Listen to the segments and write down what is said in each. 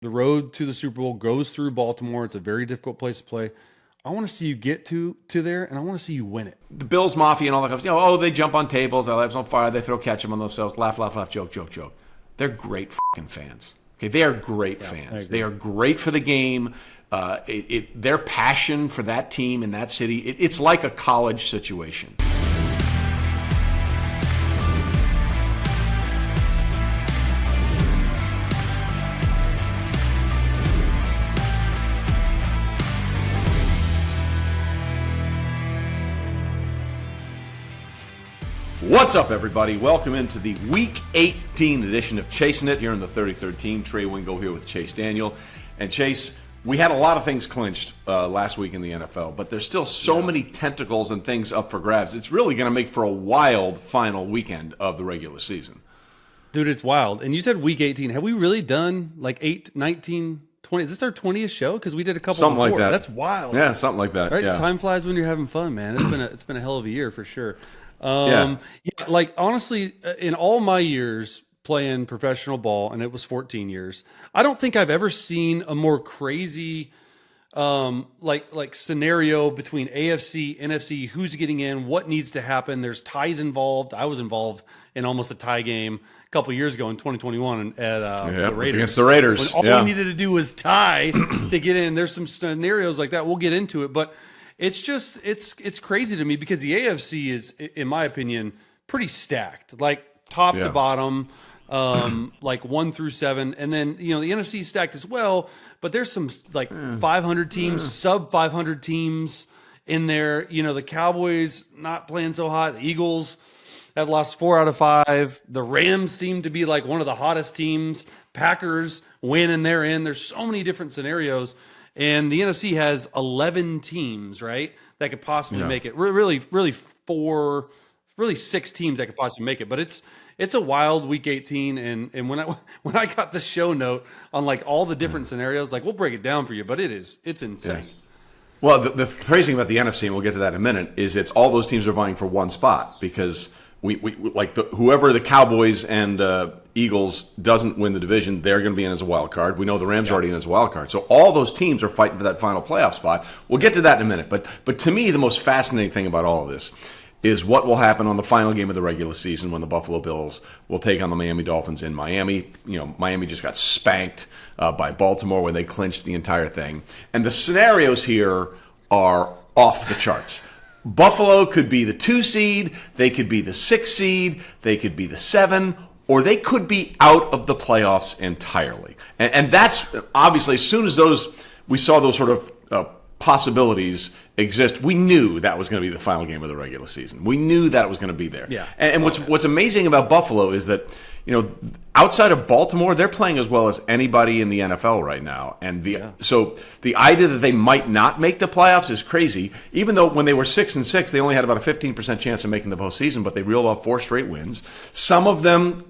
The road to the Super Bowl goes through Baltimore. It's a very difficult place to play. I want to see you get to there, and I want to see you win it. The Bills Mafia and all that stuff. Oh, they jump on tables, their lives on fire, they throw ketchup on themselves, laugh, joke. They're great fucking fans. Okay, they are great fans. They are great for the game. Their passion for that team and that city, it's like a college situation. What's up, everybody? Welcome into the Week 18 edition of Chasin It here in the 33rd team. Trey Wingo here with Chase Daniel. And Chase, we had a lot of things clinched last week in the NFL, but there's still so many tentacles and things up for grabs. It's really going to make for a wild final weekend of the regular season. Dude, it's wild. And you said Week 18. Have we really done like 8, 19, 20? Is this our 20th show? Because we did a couple something before. Like that. That's wild. Yeah, something like that. Right? Yeah. Time flies when you're having fun, man. It's been a hell of a year for sure. Like honestly, in all my years playing professional ball, and it was 14 years, I don't think I've ever seen a more crazy like scenario between AFC, NFC, who's getting in, what needs to happen. There's ties involved. I was involved in almost a tie game a couple of years ago in 2021 at the Raiders. Against the Raiders. When all we needed to do was tie to get in. There's some scenarios like that. We'll get into it, but it's just it's crazy to me because the AFC is, in my opinion, pretty stacked, like top to bottom, like 1 through 7, and then the NFC is stacked as well. But there's some like 500 teams, sub 500 teams in there. The Cowboys not playing so hot. The Eagles have lost 4 out of 5. The Rams seem to be like one of the hottest teams. Packers win and they're in. There's so many different scenarios. And the NFC has 11 teams, right, that could possibly make it. Really 6 teams that could possibly make it. But it's a wild Week 18. And when I got the show note on like all the different scenarios, like we'll break it down for you, but it's insane. Yeah. Well, the crazy thing about the NFC, and we'll get to that in a minute, is it's all those teams are vying for one spot because we like whoever the Cowboys and Eagles doesn't win the division, they're going to be in as a wild card. We know the Rams are already in as a wild card. So all those teams are fighting for that final playoff spot. We'll get to that in a minute. But to me, the most fascinating thing about all of this is what will happen on the final game of the regular season when the Buffalo Bills will take on the Miami Dolphins in Miami. Miami just got spanked by Baltimore when they clinched the entire thing. And the scenarios here are off the charts. Buffalo could be the 2 seed, they could be the 6 seed, they could be the 7, or they could be out of the playoffs entirely. And that's obviously, as soon as we saw those sort of possibilities exist, we knew that was going to be the final game of the regular season. We knew that it was going to be there. Yeah. And what's amazing about Buffalo is that, outside of Baltimore, they're playing as well as anybody in the NFL right now. And so the idea that they might not make the playoffs is crazy, even though when they were 6-6, they only had about a 15% chance of making the postseason, but they reeled off 4 straight wins. Some of them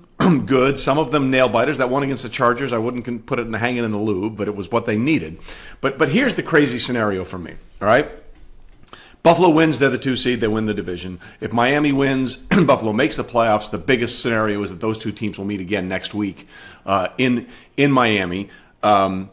good, some of them nail biters. That one against the Chargers, I wouldn't put it in the hanging in the lube, but it was what they needed. But here's the crazy scenario for me, all right? Buffalo wins, they're the 2 seed, they win the division. If Miami wins, Buffalo makes the playoffs. The biggest scenario is that those 2 teams will meet again next week in Miami. But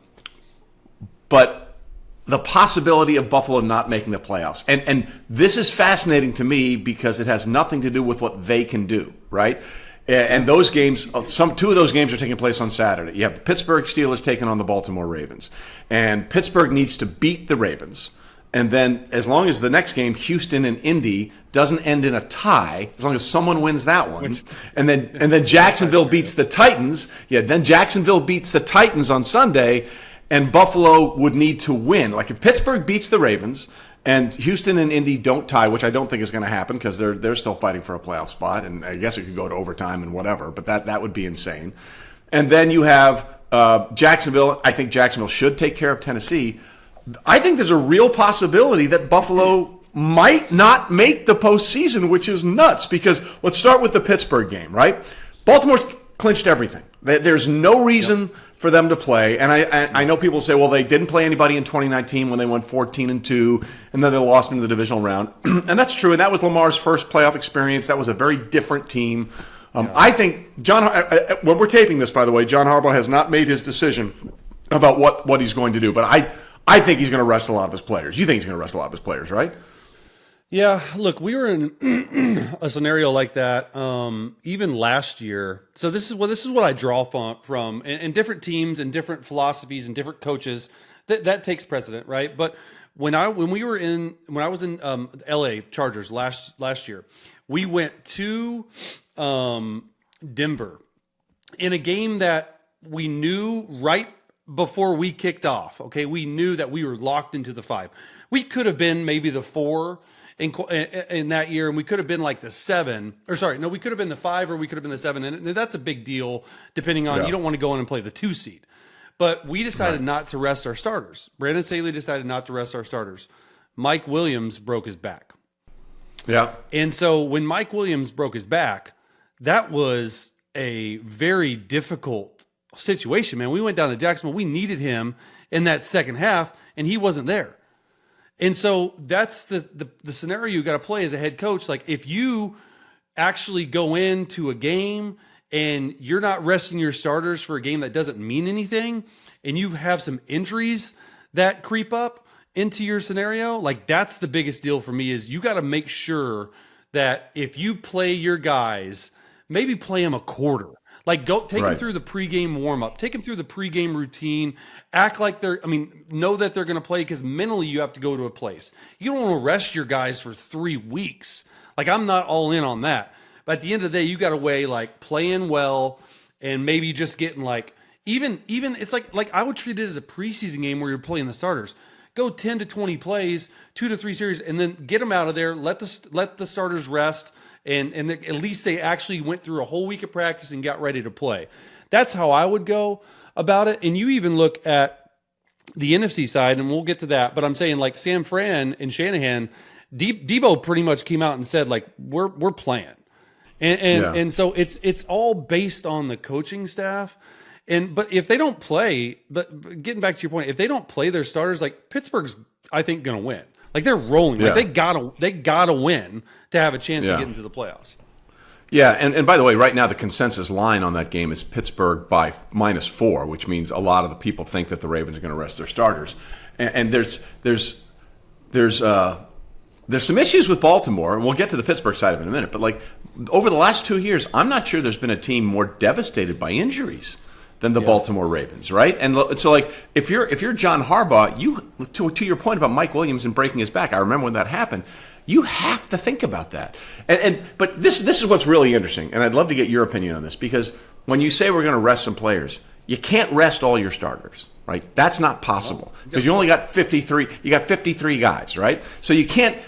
the possibility of Buffalo not making the playoffs, and this is fascinating to me because it has nothing to do with what they can do, right? And those games, 2 of those games are taking place on Saturday. You have the Pittsburgh Steelers taking on the Baltimore Ravens. And Pittsburgh needs to beat the Ravens. And then as long as the next game, Houston and Indy, doesn't end in a tie, as long as someone wins that one, and then Jacksonville beats the Titans, then Jacksonville beats the Titans on Sunday, and Buffalo would need to win. Like if Pittsburgh beats the Ravens and Houston and Indy don't tie, which I don't think is going to happen because they're still fighting for a playoff spot, and I guess it could go to overtime and whatever, but that would be insane. And then you have Jacksonville. I think Jacksonville should take care of Tennessee. I think there's a real possibility that Buffalo might not make the postseason, which is nuts because let's start with the Pittsburgh game, right? Baltimore's clinched everything. There's no reason for them to play. And I know people say, well, they didn't play anybody in 2019 when they went 14-2, and then they lost in the divisional round. And that's true. And that was Lamar's first playoff experience. That was a very different team. I think when we're taping this, by the way, John Harbaugh has not made his decision about what he's going to do. But I think he's going to rest a lot of his players. You think he's going to rest a lot of his players, right? Yeah, look, we were in a scenario like that even last year. So this is what I draw from and different teams and different philosophies and different coaches. That takes precedent, right? But when I was in LA Chargers last year, we went to Denver in a game that we knew right before we kicked off. Okay, we knew that we were locked into the 5. We could have been maybe the 4 in that year, and we could have been like the 7. Or sorry, no, we could have been the 5, or we could have been the 7, and that's a big deal depending on you don't want to go in and play the 2 seed. But we decided not to rest our starters. Brandon Staley decided not to rest our starters. Mike Williams broke his back. Yeah. And so when Mike Williams broke his back, that was a very difficult situation, man. We went down to Jacksonville. We needed him in that second half, and he wasn't there. And so that's the scenario you got to play as a head coach. Like, if you actually go into a game and you're not resting your starters for a game that doesn't mean anything, and you have some injuries that creep up into your scenario, like, that's the biggest deal for me, is you got to make sure that if you play your guys, maybe play them a quarter. Like, go take them through the pregame warm-up, take them through the pregame routine, act like know that they're going to play, because mentally you have to go to a place. You don't want to rest your guys for 3 weeks. Like, I'm not all in on that. But at the end of the day, you got to weigh, like, playing well and maybe just getting, like, even it's like I would treat it as a preseason game where you're playing the starters. Go 10 to 20 plays, 2 to 3 series, and then get them out of there. Let the starters rest. And at least they actually went through a whole week of practice and got ready to play. That's how I would go about it. And you even look at the NFC side, and we'll get to that. But I'm saying, like, San Fran and Shanahan, Debo pretty much came out and said, like, we're playing. And so it's all based on the coaching staff. But if they don't play, but getting back to your point, if they don't play their starters, like, Pittsburgh's, I think, going to win. Like, they're rolling. Like, they gotta win to have a chance to get into the playoffs. Yeah, and by the way, right now the consensus line on that game is Pittsburgh by -4, which means a lot of the people think that the Ravens are going to rest their starters. And there's some issues with Baltimore, and we'll get to the Pittsburgh side of it in a minute. But, like, over the last 2 years, I'm not sure there's been a team more devastated by injuries than the Baltimore Ravens, right? And so, like, if you're John Harbaugh, you to your point about Mike Williams and breaking his back, I remember when that happened. You have to think about that. But this is what's really interesting, and I'd love to get your opinion on this, because when you say we're going to rest some players, you can't rest all your starters, right? That's not possible, because you only got 53. You got 53 guys, right? So you can't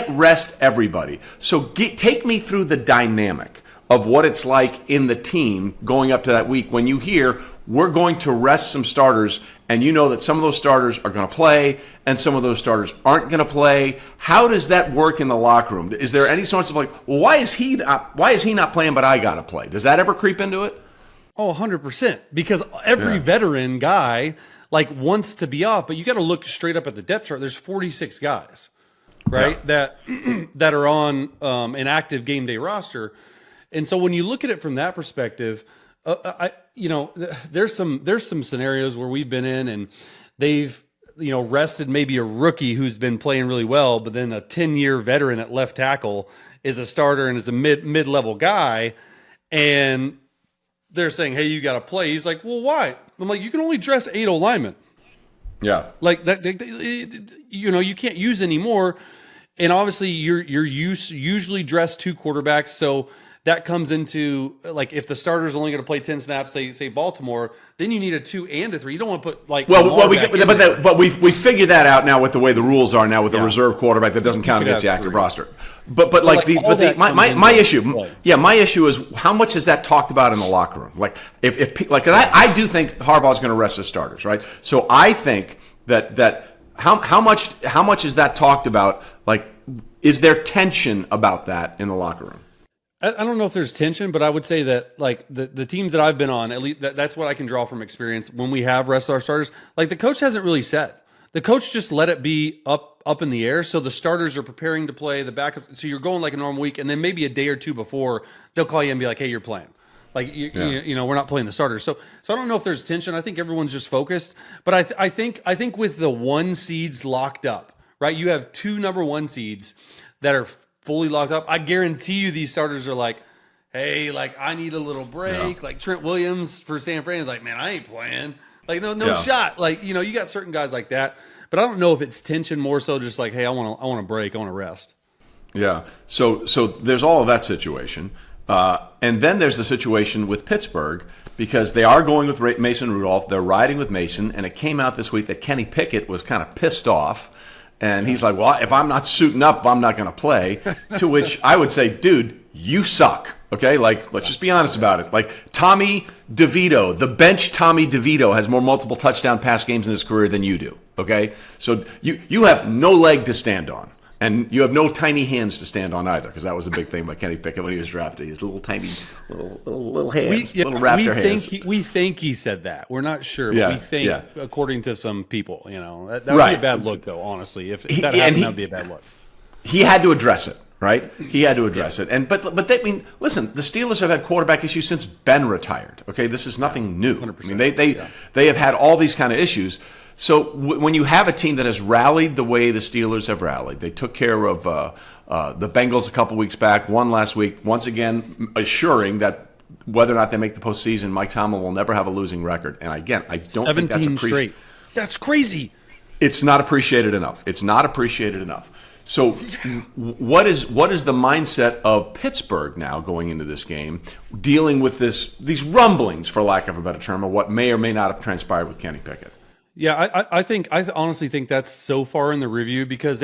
rest everybody. So take me through the dynamic of what it's like in the team going up to that week when you hear we're going to rest some starters, and you know that some of those starters are going to play and some of those starters aren't going to play. How does that work in the locker room? Is there any sorts of, like, well, why is he not playing but I got to play? Does that ever creep into it? Oh, 100%. Because every veteran guy, like, wants to be off, but you got to look straight up at the depth chart. There's 46 guys, right, that are on an active game day roster. And so when you look at it from that perspective, there's some scenarios where we've been in and they've, rested maybe a rookie who's been playing really well, but then a 10-year veteran at left tackle is a starter and is a mid-level guy, and they're saying, hey, you got to play. He's like, well, why? I'm like, you can only dress 8 linemen. Yeah. Like that, you can't use anymore. And obviously you're usually dressed 2 quarterbacks. So that comes into, like, if the starter's only going to play 10 snaps, say Baltimore, then you need a 2 and a 3. You don't want to put, like, but we figured that out now with the way the rules are now with the reserve quarterback that doesn't count against the active roster. But my issue is, how much is that talked about in the locker room? Like, I do think Harbaugh's going to rest his starters, right? So I think that how much is that talked about? Like, is there tension about that in the locker room? I don't know if there's tension, but I would say that, like, the teams that I've been on, at least that's what I can draw from experience. When we have rested our starters, like, the coach hasn't really said. The coach just let it be up in the air. So the starters are preparing to play, the backup. So you're going like a normal week, and then maybe a day or two before they'll call you and be like, hey, you're playing. Like we're not playing the starters. So I don't know if there's tension. I think everyone's just focused. But I think with the 1 seeds locked up, right? You have 2 number 1 seeds that are fully locked up. I guarantee you these starters are like, hey, like I need a little break. Like Trent Williams for San Fran is like, man, I ain't playing. Like no shot. Like you got certain guys like that. But I don't know if it's tension more so just like, hey, I want to break, I want to rest. Yeah. So there's all of that situation. And then there's the situation with Pittsburgh because they are going with Mason Rudolph. They're riding with Mason. And it came out this week that Kenny Pickett was kind of pissed off. And he's like, well, if I'm not suiting up, I'm not going to play. To which I would say, dude, you suck. Okay? Like, let's just be honest about it. Like, Tommy DeVito, the bench Tommy DeVito has more multiple touchdown pass games in his career than you do. Okay? So you have no leg to stand on. And you have no tiny hands to stand on either, because that was a big thing about Kenny Pickett when he was drafted. He has little tiny, little hands, little raptor hands. We think he said that. We're not sure, but we think, according to some people, that would be a bad look, though. Honestly, if that happened, that would be a bad look. He had to address it, right? He had to address it. And but they, I mean, listen, the Steelers have had quarterback issues since Ben retired. Okay, this is nothing new. 100%. I mean, they have had all these kind of issues. So when you have a team that has rallied the way the Steelers have rallied, they took care of the Bengals a couple weeks back, won last week, once again assuring that whether or not they make the postseason, Mike Tomlin will never have a losing record. And again, I don't think that's straight. That's crazy. It's not appreciated enough. It's not appreciated enough. So what is the mindset of Pittsburgh now going into this game, dealing with these rumblings, for lack of a better term, of what may or may not have transpired with Kenny Pickett? Yeah, I honestly think that's so far in the review because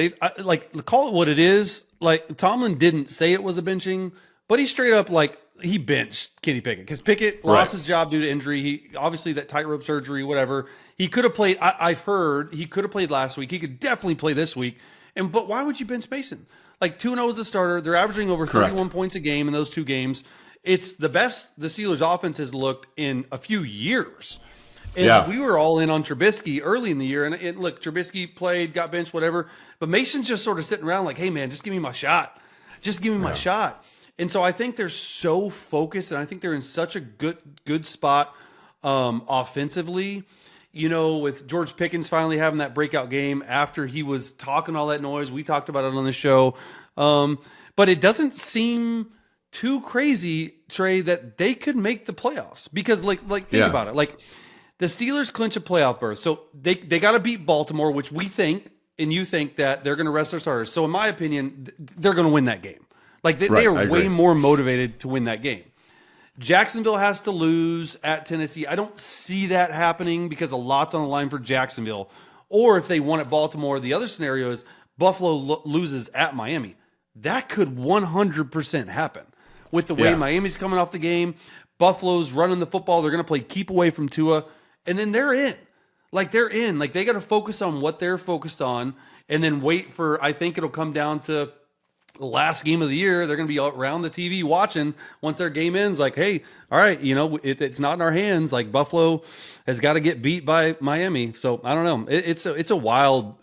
call it what it is. Like Tomlin didn't say it was a benching, but he straight up he benched Kenny Pickett because Pickett lost his job due to injury. He obviously that tightrope surgery, whatever. He could have played. I've heard he could have played last week. He could definitely play this week. But why would you bench Mason? Like 2-0 as a starter. They're averaging over 31 points a game in those 2 games. It's the best the Steelers offense has looked in a few years. And we were all in on Trubisky early in the year. And look, Trubisky played, got benched, whatever. But Mason's just sort of sitting around like, hey, man, just give me my shot. Just give me my shot. And so I think they're so focused, and I think they're in such a good spot offensively. With George Pickens finally having that breakout game after he was talking all that noise. We talked about it on the show. But it doesn't seem too crazy, Trey, that they could make the playoffs. Because, think about it. Like, the Steelers clinch a playoff berth. So they got to beat Baltimore, which we think, and you think that they're going to rest their starters. So in my opinion, they're going to win that game. Like they are way more motivated to win that game. Jacksonville has to lose at Tennessee. I don't see that happening because a lot's on the line for Jacksonville. Or if they won at Baltimore, the other scenario is Buffalo loses at Miami. That could 100% happen. With the way Miami's coming off the game, Buffalo's running the football, they're going to play keep away from Tua. And then they're in. They're in. They got to focus on what they're focused on and then wait for, I think it'll come down to the last game of the year. They're going to be around the TV watching once their game ends. Like, hey, all right, it's not in our hands. Like, Buffalo has got to get beat by Miami. So, I don't know. It's a wild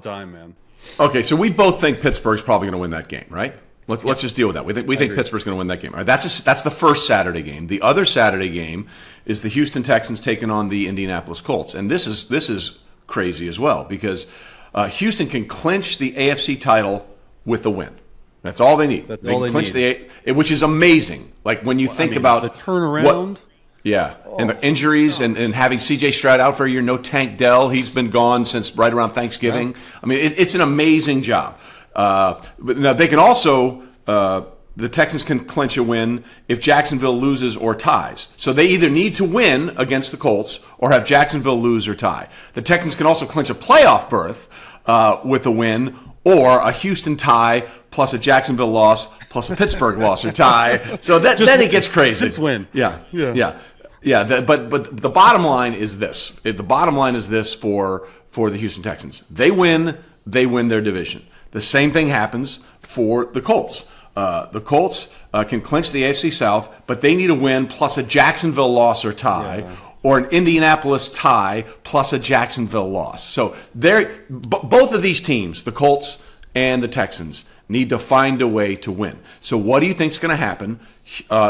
time, man. Okay, so we both think Pittsburgh's probably going to win that game, right? Let's just deal with that. We think Pittsburgh's going to win that game. All right, that's the first Saturday game. The other Saturday game is the Houston Texans taking on the Indianapolis Colts, and this is crazy as well because Houston can clinch the AFC title with the win. That's all they need. They can clinch which is amazing. Like when you think about the turnaround. And the injuries and having C.J. Stroud out for a year, no Tank Dell. He's been gone since right around Thanksgiving. Yeah. I mean, it's an amazing job. But now they can also the Texans can clinch a win if Jacksonville loses or ties. So they either need to win against the Colts or have Jacksonville lose or tie. The Texans can also clinch a playoff berth with a win or a Houston tie plus a Jacksonville loss plus a Pittsburgh loss or tie. So then it gets crazy. Just win. Yeah. But the bottom line is this. The bottom line is this for the Houston Texans. They win their division. The same thing happens for the Colts. The Colts can clinch the AFC South, but they need a win plus a Jacksonville loss or tie, or an Indianapolis tie plus a Jacksonville loss. So both of these teams, the Colts and the Texans need to find a way to win. So what do you think is going to happen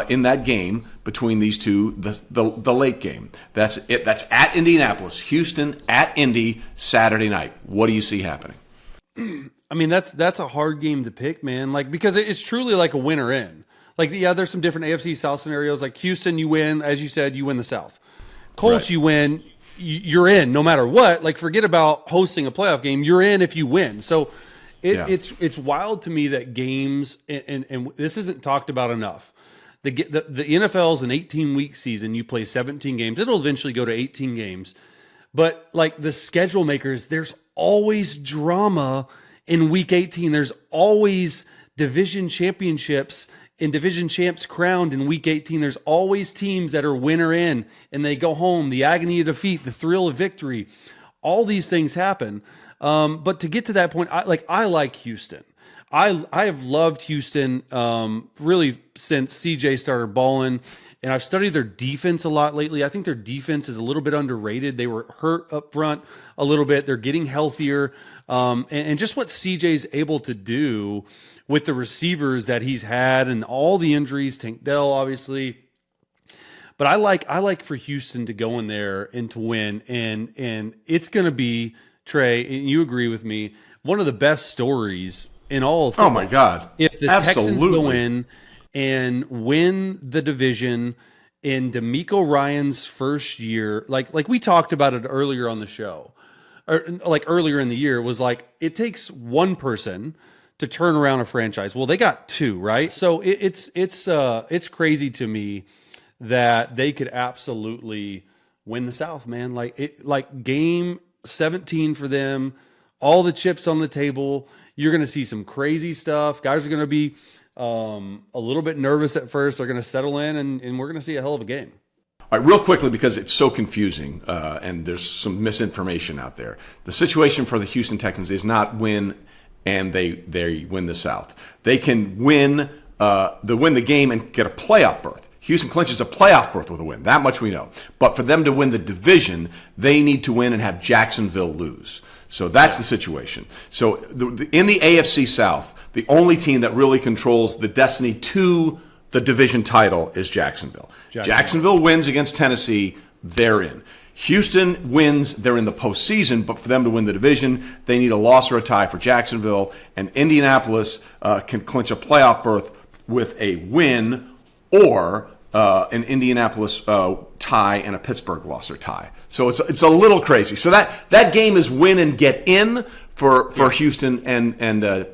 in that game between these two, the late game? That's it. That's at Indianapolis. Houston at Indy Saturday night. What do you see happening? I mean, that's a hard game to pick, man. Like, because it's truly like a win or in. Like, yeah, there's some different AFC South scenarios. Like Houston, you win, as you said, you win the South. Colts, right. You win, you're in no matter what. Like, forget about hosting a playoff game. You're in if you win. So it's wild to me that games, and this isn't talked about enough. The NFL is an 18-week season. You play 17 games. It'll eventually go to 18 games. But like the schedule makers, there's always drama in week 18. There's always division championships and division champs crowned in week 18. There's always teams that are winner in and they go home. The agony of defeat, the thrill of victory, all these things happen. But to get to that point, I like Houston. I have loved Houston really since CJ started balling, and I've studied their defense a lot lately. I think their defense is a little bit underrated. They were hurt up front a little bit. They're getting healthier, and just what CJ's able to do with the receivers that he's had and all the injuries, Tank Dell obviously. But I like for Houston to go in there and to win, and it's going to be, Trey, and you agree with me, one of the best stories in all of football. Oh my God! If the Texans go in and win the division in DeMeco Ryans' first year, like we talked about it earlier on the show, or like earlier in the year, was like it takes one person to turn around a franchise. Well, they got two, right? So it's crazy to me that they could absolutely win the South, man. Like game 17 for them, all the chips on the table. You're going to see some crazy stuff. Guys are going to be a little bit nervous at first. They're going to settle in, and we're going to see a hell of a game. All right, real quickly, because it's so confusing and there's some misinformation out there. The situation for the Houston Texans is not win and they win the South. They can win the game and get a playoff berth. Houston clinches a playoff berth with a win. That much we know. But for them to win the division, they need to win and have Jacksonville lose. So that's the situation. So in the AFC South, the only team that really controls the destiny to the division title is Jacksonville. Jacksonville wins against Tennessee, they're in. Houston wins, they're in the postseason, but for them to win the division, they need a loss or a tie for Jacksonville. And Indianapolis can clinch a playoff berth with a win or an Indianapolis tie and a Pittsburgh loss or tie. So it's a little crazy. So that game is win and get in for Houston and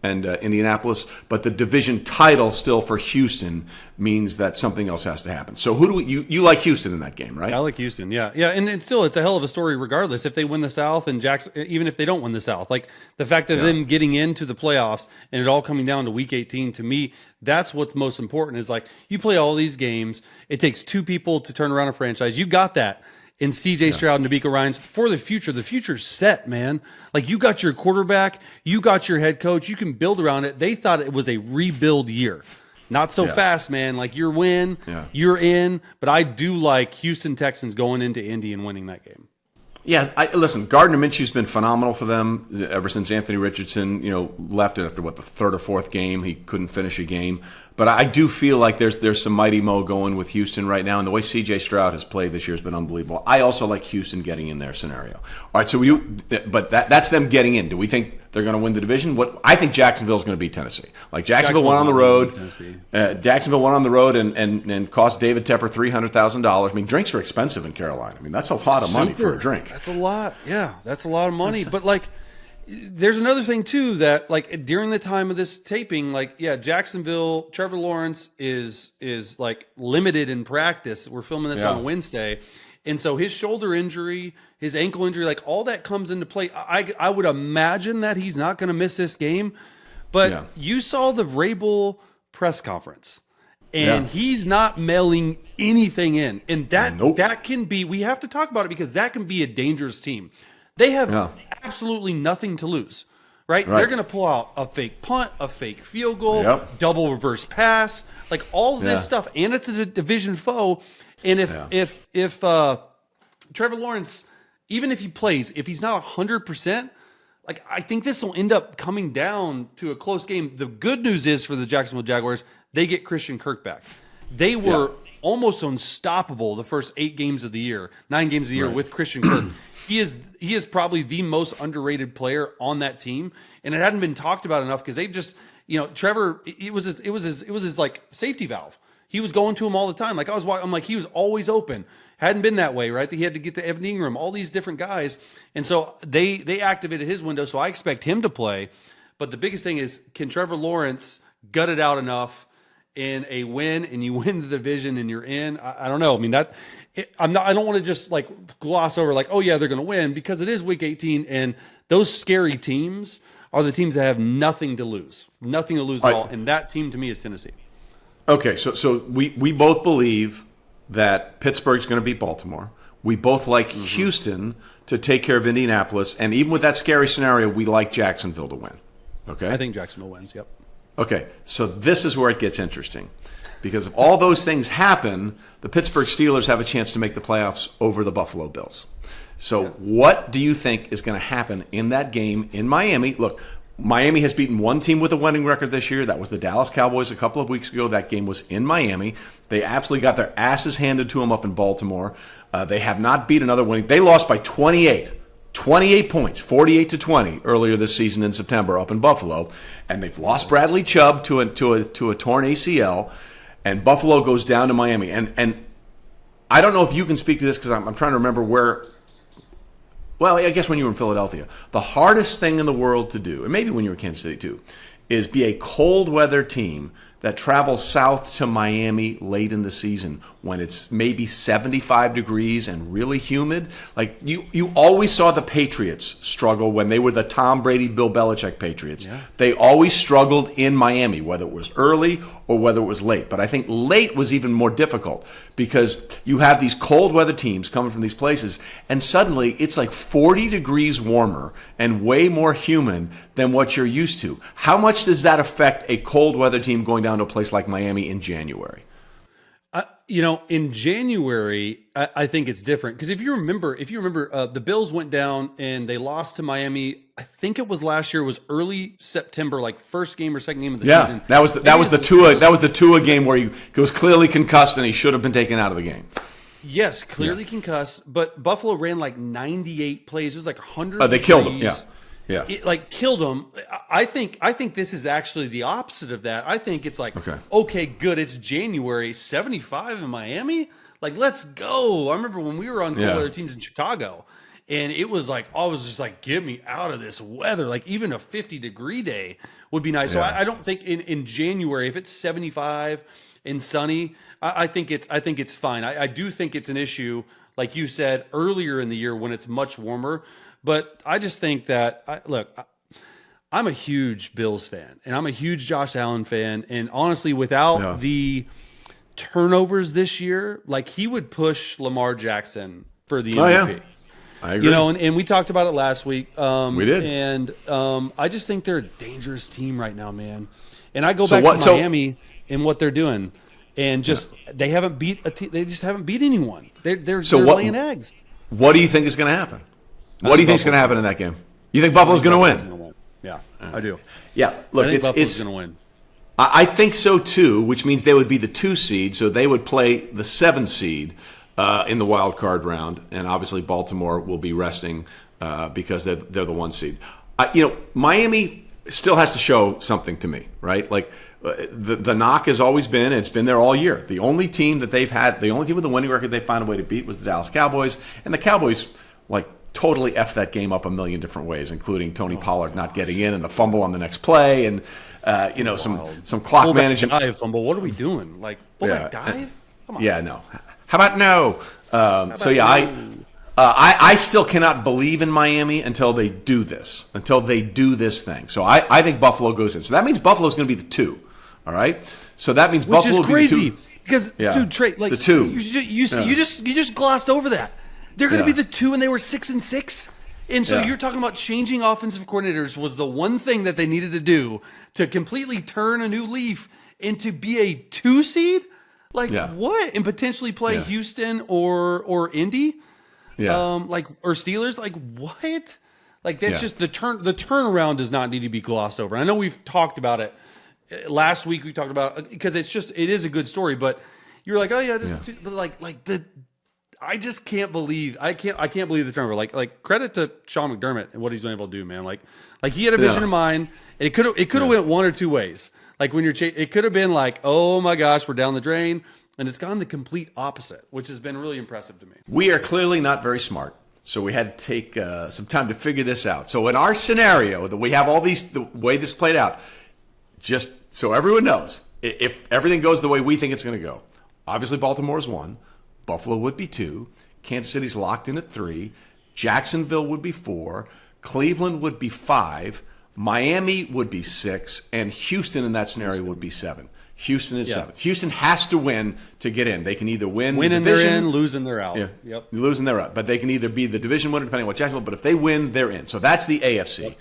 Indianapolis, but the division title still for Houston means that something else has to happen. So who do you like Houston in that game, right? I like Houston, yeah, and still it's a hell of a story regardless if they win the South and Jackson, even if they don't win the South. Like the fact that them getting into the playoffs and it all coming down to Week 18, to me, that's what's most important. Is like you play all these games. It takes two people to turn around a franchise. You got that in CJ Stroud and DeMeco Ryans for the future. The future's set, man. Like you got your quarterback, you got your head coach, you can build around it. They thought it was a rebuild year. Not so fast, man. Like you're you're in, but I do like Houston Texans going into Indy and winning that game. Yeah, listen, Gardner Minshew's been phenomenal for them ever since Anthony Richardson, left after the third or fourth game. He couldn't finish a game. But I do feel like there's some mighty mo going with Houston right now, and the way C.J. Stroud has played this year has been unbelievable. I also like Houston getting in their scenario. All right, so but that's them getting in. Do we think they're going to win the division? I think Jacksonville's going to beat Tennessee. Like Jacksonville went on the road. Jacksonville went on the road and cost David Tepper $300,000. I mean, drinks are expensive in Carolina. I mean, that's a lot of money for a drink. That's a lot. Yeah, that's a lot of money. But like, there's another thing too that like during the time of this taping, like Jacksonville, Trevor Lawrence is like limited in practice. We're filming this on a Wednesday, and so his shoulder injury, his ankle injury, like all that comes into play. I would imagine that he's not going to miss this game, but you saw the Vrabel press conference. And he's not mailing anything in. And that can be, we have to talk about it because that can be a dangerous team. They have absolutely nothing to lose, right? They're going to pull out a fake punt, a fake field goal, double reverse pass, like all of this stuff. And it's a division foe. And if Trevor Lawrence, even if he plays, if he's not 100%, like I think this will end up coming down to a close game. The good news is for the Jacksonville Jaguars, they get Christian Kirk back. They were almost unstoppable the first 9 games of the year with Christian Kirk. He is probably the most underrated player on that team, and it hadn't been talked about enough because they've just, Trevor, it was his like safety valve. He was going to him all the time. Like I'm like, he was always open. Hadn't been that way, right? He had to get to Evan Ingram, all these different guys. And so they activated his window, so I expect him to play. But the biggest thing is, can Trevor Lawrence gut it out enough in a win, and you win the division and you're in? I don't know. I mean, I don't want to just like gloss over like, oh yeah, they're going to win, because it is week 18, and those scary teams are the teams that have nothing to lose at all. And that team to me is Tennessee. Okay, so we both believe that Pittsburgh's going to beat Baltimore. We both like Houston to take care of Indianapolis, and even with that scary scenario, we like Jacksonville to win. Okay, I think Jacksonville wins. Yep. Okay, so this is where it gets interesting, because if all those things happen, the Pittsburgh Steelers have a chance to make the playoffs over the Buffalo Bills. So what do you think is going to happen in that game in Miami? Look, Miami has beaten one team with a winning record this year. That was the Dallas Cowboys a couple of weeks ago. That game was in Miami. They absolutely got their asses handed to them up in Baltimore. They have not beat another winning. They lost by 28 points, 48-20 earlier this season in September up in Buffalo. And they've lost Bradley Chubb to a torn ACL. And Buffalo goes down to Miami. And I don't know if you can speak to this, because I'm trying to remember where. Well, I guess when you were in Philadelphia, the hardest thing in the world to do, and maybe when you were in Kansas City too, is be a cold weather team that travels south to Miami late in the season when it's maybe 75 degrees and really humid. Like you always saw the Patriots struggle when they were the Tom Brady, Bill Belichick Patriots. Yeah. They always struggled in Miami, whether it was early or whether it was late. But I think late was even more difficult, because you have these cold weather teams coming from these places, and suddenly it's like 40 degrees warmer and way more humid than what you're used to. How much does that affect a cold weather team going down to a place like Miami in January? In January, I think it's different, because if you remember, the Bills went down and they lost to Miami. I think it was last year. It was early September, like first game or second game of the season. That was the Tua game where he was clearly concussed and he should have been taken out of the game. Yes, clearly concussed. But Buffalo ran like 98 plays. It was like 100. They killed him. Yeah. It killed them. I think this is actually the opposite of that. I think it's like, okay, good. It's January, 75 in Miami. Like, let's go. I remember when we were on cold weather teams in Chicago, and it was like, I was just like, get me out of this weather. Like, even a 50-degree day would be nice. So I don't think in January, if it's 75 and sunny, I think it's fine. I do think it's an issue, like you said, earlier in the year when it's much warmer. But I just think that, I'm a huge Bills fan, and I'm a huge Josh Allen fan. And honestly, without the turnovers this year, like, he would push Lamar Jackson for the MVP. I agree. And we talked about it last week. We did. And I just think they're a dangerous team right now, man. And I go back to Miami and what they're doing, and just they haven't beat they just haven't beat anyone. They're laying eggs. What do you think is going to happen? What do you think is going to happen in that game? You think Buffalo's going to win? Yeah, I do. Yeah, look, I think Buffalo's going to win. I think so too, which means they would be the 2 seed, so they would play the 7 seed in the wild card round, and obviously Baltimore will be resting because they're the 1 seed. Miami still has to show something to me, right? Like the knock has always been, and it's been there all year. The only team that they've had, the only team with a winning record they found a way to beat was the Dallas Cowboys, and the Cowboys totally effed that game up a million different ways, including Tony Pollard not getting in and the fumble on the next play, and some clock management. Dive fumble. What are we doing? Like fullback dive? Come on. Yeah, no. How about no? I still cannot believe in Miami until they do this. Thing. So I think Buffalo goes in. So that means Buffalo's going to be the 2. All right. So that means Buffalo will be the 2. Because dude, Trey, like the 2. You just glossed over that. They're going to be the 2, and they were 6-6. And so you're talking about changing offensive coordinators was the one thing that they needed to do to completely turn a new leaf and to be a 2 seed? Like what? And potentially play Houston or Indy? Yeah. Or Steelers? Like what? Like that's just the turnaround does not need to be glossed over. I know we've talked about it last week. We talked about because it is a good story, but you're like, oh yeah, but I just can't believe I can't believe the turnover. Like credit to Sean McDermott and what he's been able to do, man. Like he had a vision in mind, and it could have went one or two ways. Like when it could have been like, oh my gosh, we're down the drain, and it's gone the complete opposite, which has been really impressive to me. We are clearly not very smart. So we had to take some time to figure this out. So in our scenario, that we have all these, the way this played out, just so everyone knows, if everything goes the way we think it's going to go, obviously Baltimore is 1, Buffalo would be 2, Kansas City's locked in at 3, Jacksonville would be 4, Cleveland would be 5, Miami would be 6, and Houston in that scenario would be 7. Houston is 7. Houston has to win to get in. They can either win the division, they're in, losing they're out. Yeah, yep. Losing they're out. But they can either be the division winner, depending on what Jacksonville. But if they win, they're in. So that's the AFC. Yep.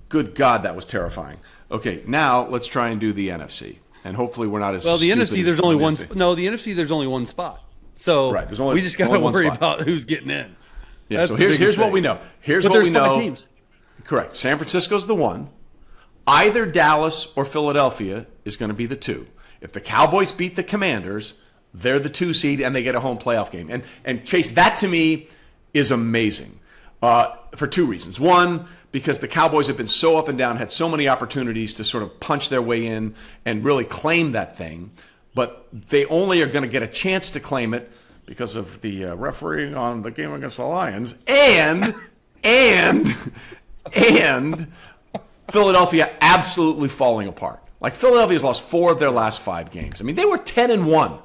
Good God, that was terrifying. Okay, now let's try and do the NFC, and hopefully we're not as well. The NFC, there's only one. No, the NFC, there's only one spot. So right, we just got to worry about who's getting in. Yeah. So here's what we know. Here's what we know. 5 teams. Correct. San Francisco's the 1. Either Dallas or Philadelphia is going to be the 2. If the Cowboys beat the Commanders, they're the 2 seed and they get a home playoff game. And Chase, that to me is amazing for 2 reasons. One, because the Cowboys have been so up and down, had so many opportunities to sort of punch their way in and really claim that thing. But they only are going to get a chance to claim it because of the refereeing on the game against the Lions and Philadelphia absolutely falling apart. Like Philadelphia's lost 4 of their last 5 games. I mean, they were 10-1.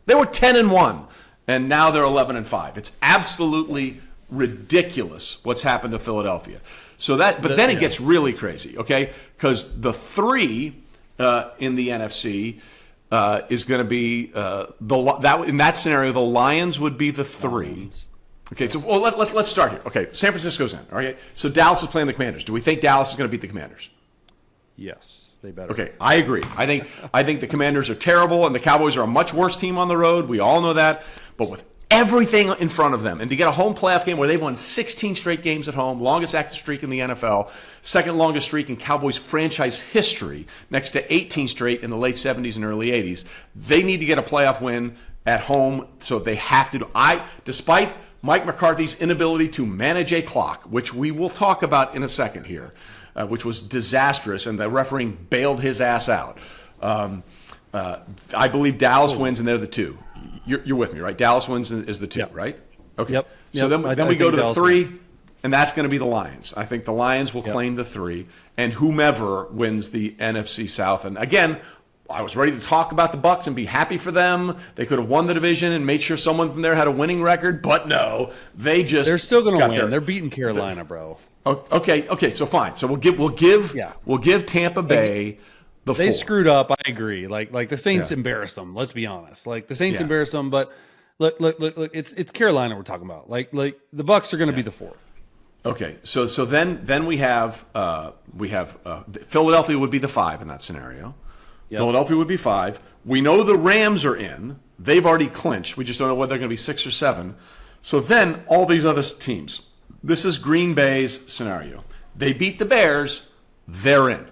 They were 10-1, and now they're 11-5. It's absolutely ridiculous what's happened to Philadelphia. So that, but then it gets really crazy, okay? Because the 3 in the NFC is going to be in that scenario, the Lions would be the 3. Okay, so let's start here. Okay, San Francisco's in. All right, so Dallas is playing the Commanders. Do we think Dallas is going to beat the Commanders? Yes. They better. Okay, I agree. I think the Commanders are terrible, and the Cowboys are a much worse team on the road. We all know that. But with everything in front of them, and to get a home playoff game where they've won 16 straight games at home, longest active streak in the NFL, second longest streak in Cowboys franchise history, next to 18 straight in the late 70s and early 80s, they need to get a playoff win at home. So they have to. Despite Mike McCarthy's inability to manage a clock, which we will talk about in a second here, which was disastrous, and the refereeing bailed his ass out. I believe Dallas wins, and they're the 2. You're with me, right? Dallas wins is the 2, right? Okay. Yep. So then we go to the 3, and that's going to be the Lions. I think the Lions will claim the 3, and whomever wins the NFC South. And again, I was ready to talk about the Bucs and be happy for them. They could have won the division and made sure someone from there had a winning record, but no, they're still going to win. They're beating Carolina, bro. Okay, so fine. So we'll give Tampa Bay the 4. They screwed up. I agree. Like the Saints embarrassed them. Let's be honest. Like the Saints embarrassed them, but look. It's Carolina we're talking about. Like the Bucs are going to be the 4. Okay, so then we have Philadelphia would be the 5 in that scenario. Yep. Philadelphia would be 5. We know the Rams are in. They've already clinched. We just don't know whether they're going to be 6 or 7. So then all these other teams. This is Green Bay's scenario. They beat the Bears, they're in.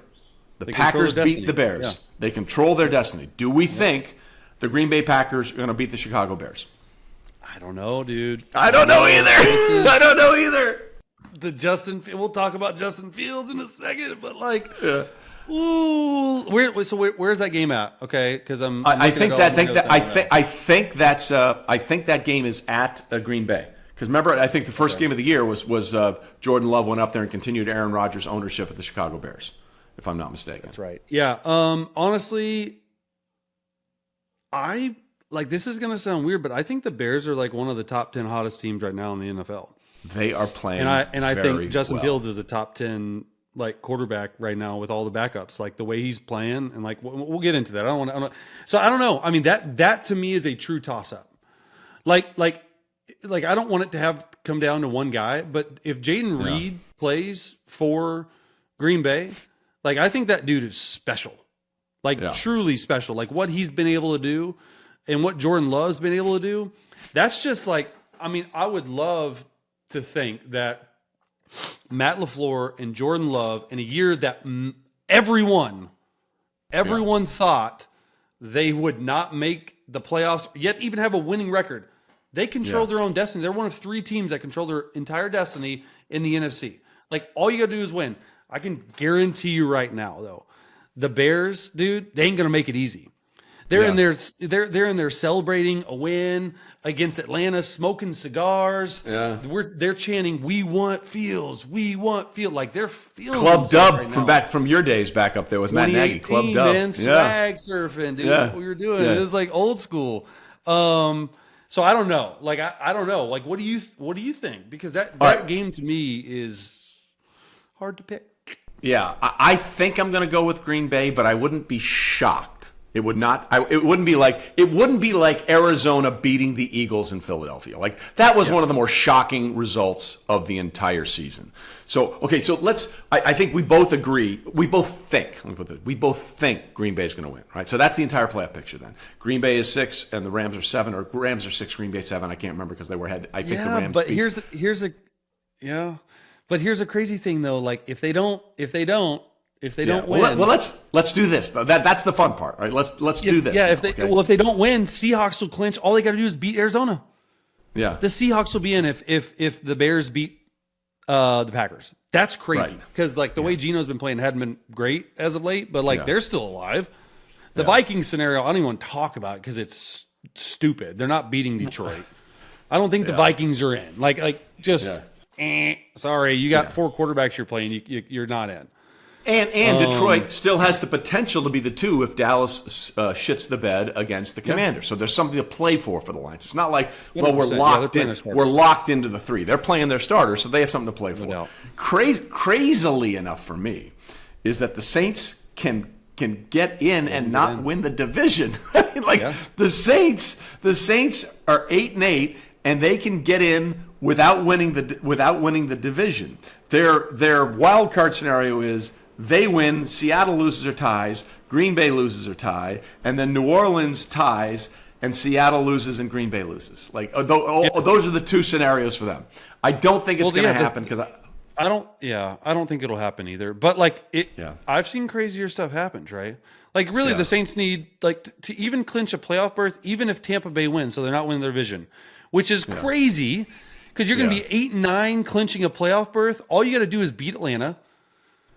The Packers beat the Bears. Yeah. They control their destiny. Do we think the Green Bay Packers are going to beat the Chicago Bears? I don't know, dude. I don't know either. We'll talk about Justin Fields in a second, but ooh, where's that game at? Okay, because I think that game is at Green Bay. Because remember, I think the first game of the year was Jordan Love went up there and continued Aaron Rodgers' ownership of the Chicago Bears, if I'm not mistaken. That's right. Yeah. Honestly, this is going to sound weird, but I think the Bears are like one of the top 10 hottest teams right now in the NFL. They are playing, and I think Justin Fields is a top 10 quarterback right now with all the backups, like the way he's playing, and we'll get into that. I don't know. I mean that to me is a true toss up. I don't want it to have come down to one guy, but if Jaden Reed plays for Green Bay, I think that dude is special, truly special. Like what he's been able to do and what Jordan Love's been able to do, that's just I would love to think that Matt LaFleur and Jordan Love in a year that everyone thought they would not make the playoffs, yet even have a winning record. They control their own destiny. They're one of 3 teams that control their entire destiny in the NFC. Like, all you got to do is win. I can guarantee you right now, though, the Bears, dude, they ain't going to make it easy. They're in there. They're in there celebrating a win against Atlanta, smoking cigars. Yeah, they're chanting, "We want Fields, we want Field." Like, they're feeling Club Dub right from your days back up there with Matt Nagy. Club Dub, man, swag surfing, dude. That's what we were doing. It was like old school. So I don't know. Like, I don't know. Like, what do you think? Because that game to me is hard to pick. Yeah, I think I'm going to go with Green Bay, but I wouldn't be shocked. It would not. It wouldn't be like Arizona beating the Eagles in Philadelphia. Like, that was one of the more shocking results of the entire season. So okay, so I think we both agree. We both think. Let me put this. We both think Green Bay is going to win. Right. So that's the entire playoff picture. Then Green Bay is 6 and the Rams are 7, or Rams are 6, Green Bay 7. I can't remember because they were ahead. I think the Rams. But here's a crazy thing though. Like, if they don't win. Well, let's do this. That's the fun part, right? Let's do this. Yeah, if they don't win, Seahawks will clinch. All they got to do is beat Arizona. Yeah, the Seahawks will be in if the Bears beat the Packers. That's crazy because the way Geno's been playing hadn't been great as of late, but they're still alive. The Vikings scenario, I don't even want to talk about it because it's stupid. They're not beating Detroit. I don't think the Vikings are in. Sorry, you got 4 quarterbacks you're playing. You're not in. And Detroit still has the potential to be the 2 if Dallas shits the bed against the Commanders. So there's something to play for the Lions. It's not like, well, we're locked in. We're locked into the 3. They're playing their starters, so they have something to play for. Crazily enough for me is that the Saints can get in and not win the division. The Saints are 8-8, and they can get in without winning the division. Their wild card scenario is they win, Seattle loses or ties, Green Bay loses or tie, and then New Orleans ties, and Seattle loses and Green Bay loses. Those are the 2 scenarios for them. I don't think it's going to happen because I don't think it'll happen either. But I've seen crazier stuff happen, Trey. The Saints need to even clinch a playoff berth, even if Tampa Bay wins, so they're not winning their division, which is crazy because you're going to be 8-9 clinching a playoff berth. All you got to do is beat Atlanta.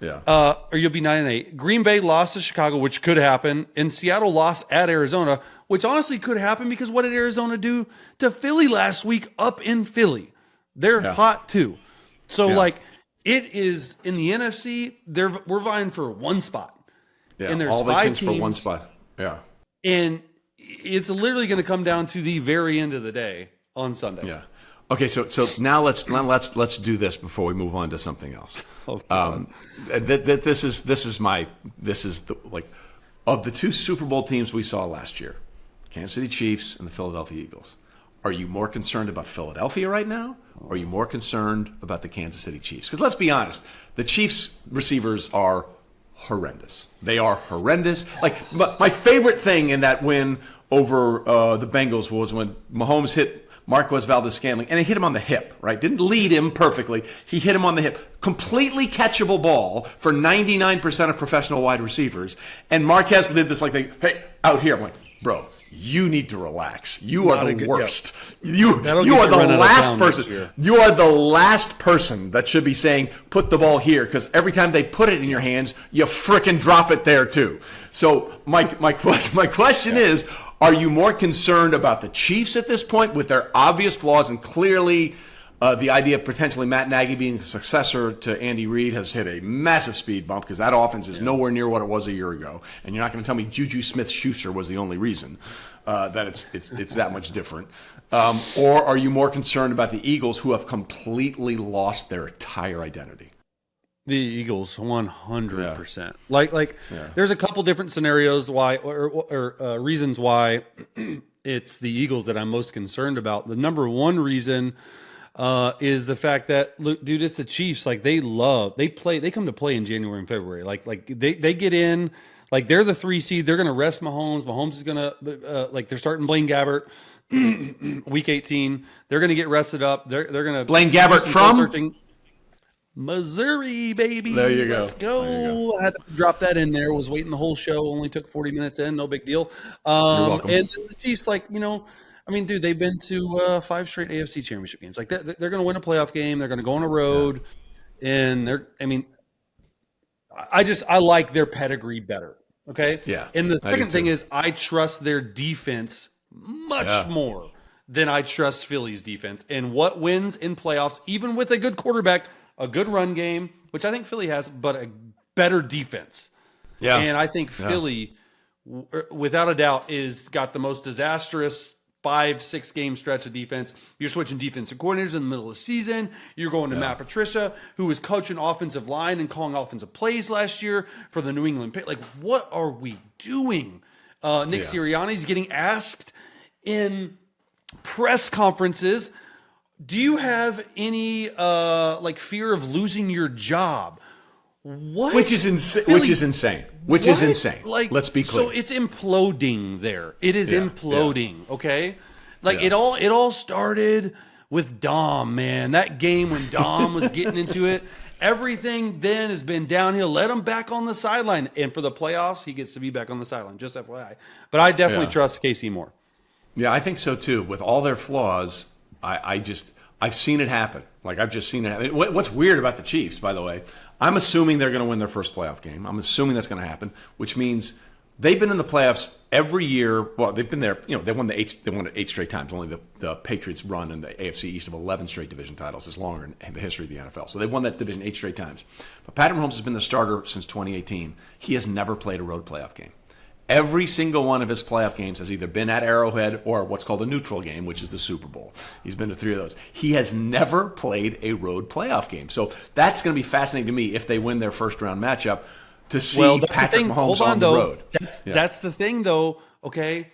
Or you'll be 9-8. Green Bay lost to Chicago, which could happen, and Seattle lost at Arizona, which honestly could happen because what did Arizona do to Philly last week up in Philly? They're hot too. So it is in the NFC. We're vying for 1 spot. Yeah, and there's all 5 teams teams for 1 spot. Yeah, and it's literally going to come down to the very end of the day on Sunday. Yeah. Okay, so now let's do this before we move on to something else. This is of the 2 Super Bowl teams we saw last year, Kansas City Chiefs and the Philadelphia Eagles. Are you more concerned about Philadelphia right now, or are you more concerned about the Kansas City Chiefs? Because let's be honest, the Chiefs receivers are horrendous. They are horrendous. My favorite thing in that win over the Bengals was when Mahomes hit Marquez Valdes-Scantling, and he hit him on the hip, right? Didn't lead him perfectly. He hit him on the hip. Completely catchable ball for 99% of professional wide receivers. And Marquez did this hey, out here. I'm like, bro, you need to relax. You are the worst. You are the last person. You are the last person that should be saying, put the ball here, because every time they put it in your hands, you frickin' drop it there too. So my question is, are you more concerned about the Chiefs at this point with their obvious flaws, and clearly the idea of potentially Matt Nagy being a successor to Andy Reid has hit a massive speed bump because that offense is nowhere near what it was a year ago, and you're not going to tell me Juju Smith-Schuster was the only reason that it's that much different. Or are you more concerned about the Eagles, who have completely lost their entire identity? The Eagles, 100%. There's a couple different scenarios why, or reasons why it's the Eagles that I'm most concerned about. The number one reason is the fact that, look, dude, it's the Chiefs. They come to play in January and February. They get in, they're the 3 seed. They're going to rest Mahomes. Mahomes is going to, they're starting Blaine Gabbert week 18. They're going to get rested up. They're going to Blaine Gabbert from. Missouri, baby. There you go. Let's go. There you go. I had to drop that in there. Was waiting the whole show. Only took 40 minutes in. No big deal. You're welcome. And the Chiefs, like, I mean, dude, they've been to 5 straight AFC championship games. Like, they're going to win a playoff game. They're going to go on a road. Yeah. And I like their pedigree better. Okay. Yeah. And the second thing is I trust their defense much more than I trust Philly's defense. And what wins in playoffs, even with a good quarterback, a good run game, which I think Philly has, but a better defense. Yeah. And I think Philly, without a doubt, is got the most disastrous 5-6 game stretch of defense. You're switching defensive coordinators in the middle of the season. You're going to Matt Patricia, who was coaching offensive line and calling offensive plays last year for the New England Patriots. Like, what are we doing? Nick Sirianni's getting asked in press conferences, do you have any fear of losing your job? What? Which is insane. Which is insane. Like, let's be clear. So it's imploding there. It is imploding. Okay. Like it all started with Dom, man. That game when Dom was getting into it, everything then has been downhill. Let him back on the sideline. And for the playoffs, he gets to be back on the sideline, just FYI. But I definitely trust KC more. Yeah, I think so too. With all their flaws, I've seen it happen. Like, I've just seen it happen. What's weird about the Chiefs, by the way, I'm assuming they're going to win their first playoff game. I'm assuming that's going to happen, which means they've been in the playoffs every year. Well, they've been there. They won it 8 straight times. Only the Patriots run in the AFC East of 11 straight division titles is longer in the history of the NFL. So they won that division 8 straight times. But Patrick Mahomes has been the starter since 2018. He has never played a road playoff game. Every single one of his playoff games has either been at Arrowhead or what's called a neutral game, which is the Super Bowl. He's been to 3 of those. He has never played a road playoff game. So that's going to be fascinating to me if they win their first-round matchup to see Patrick Mahomes on the road. That's the thing, though, okay?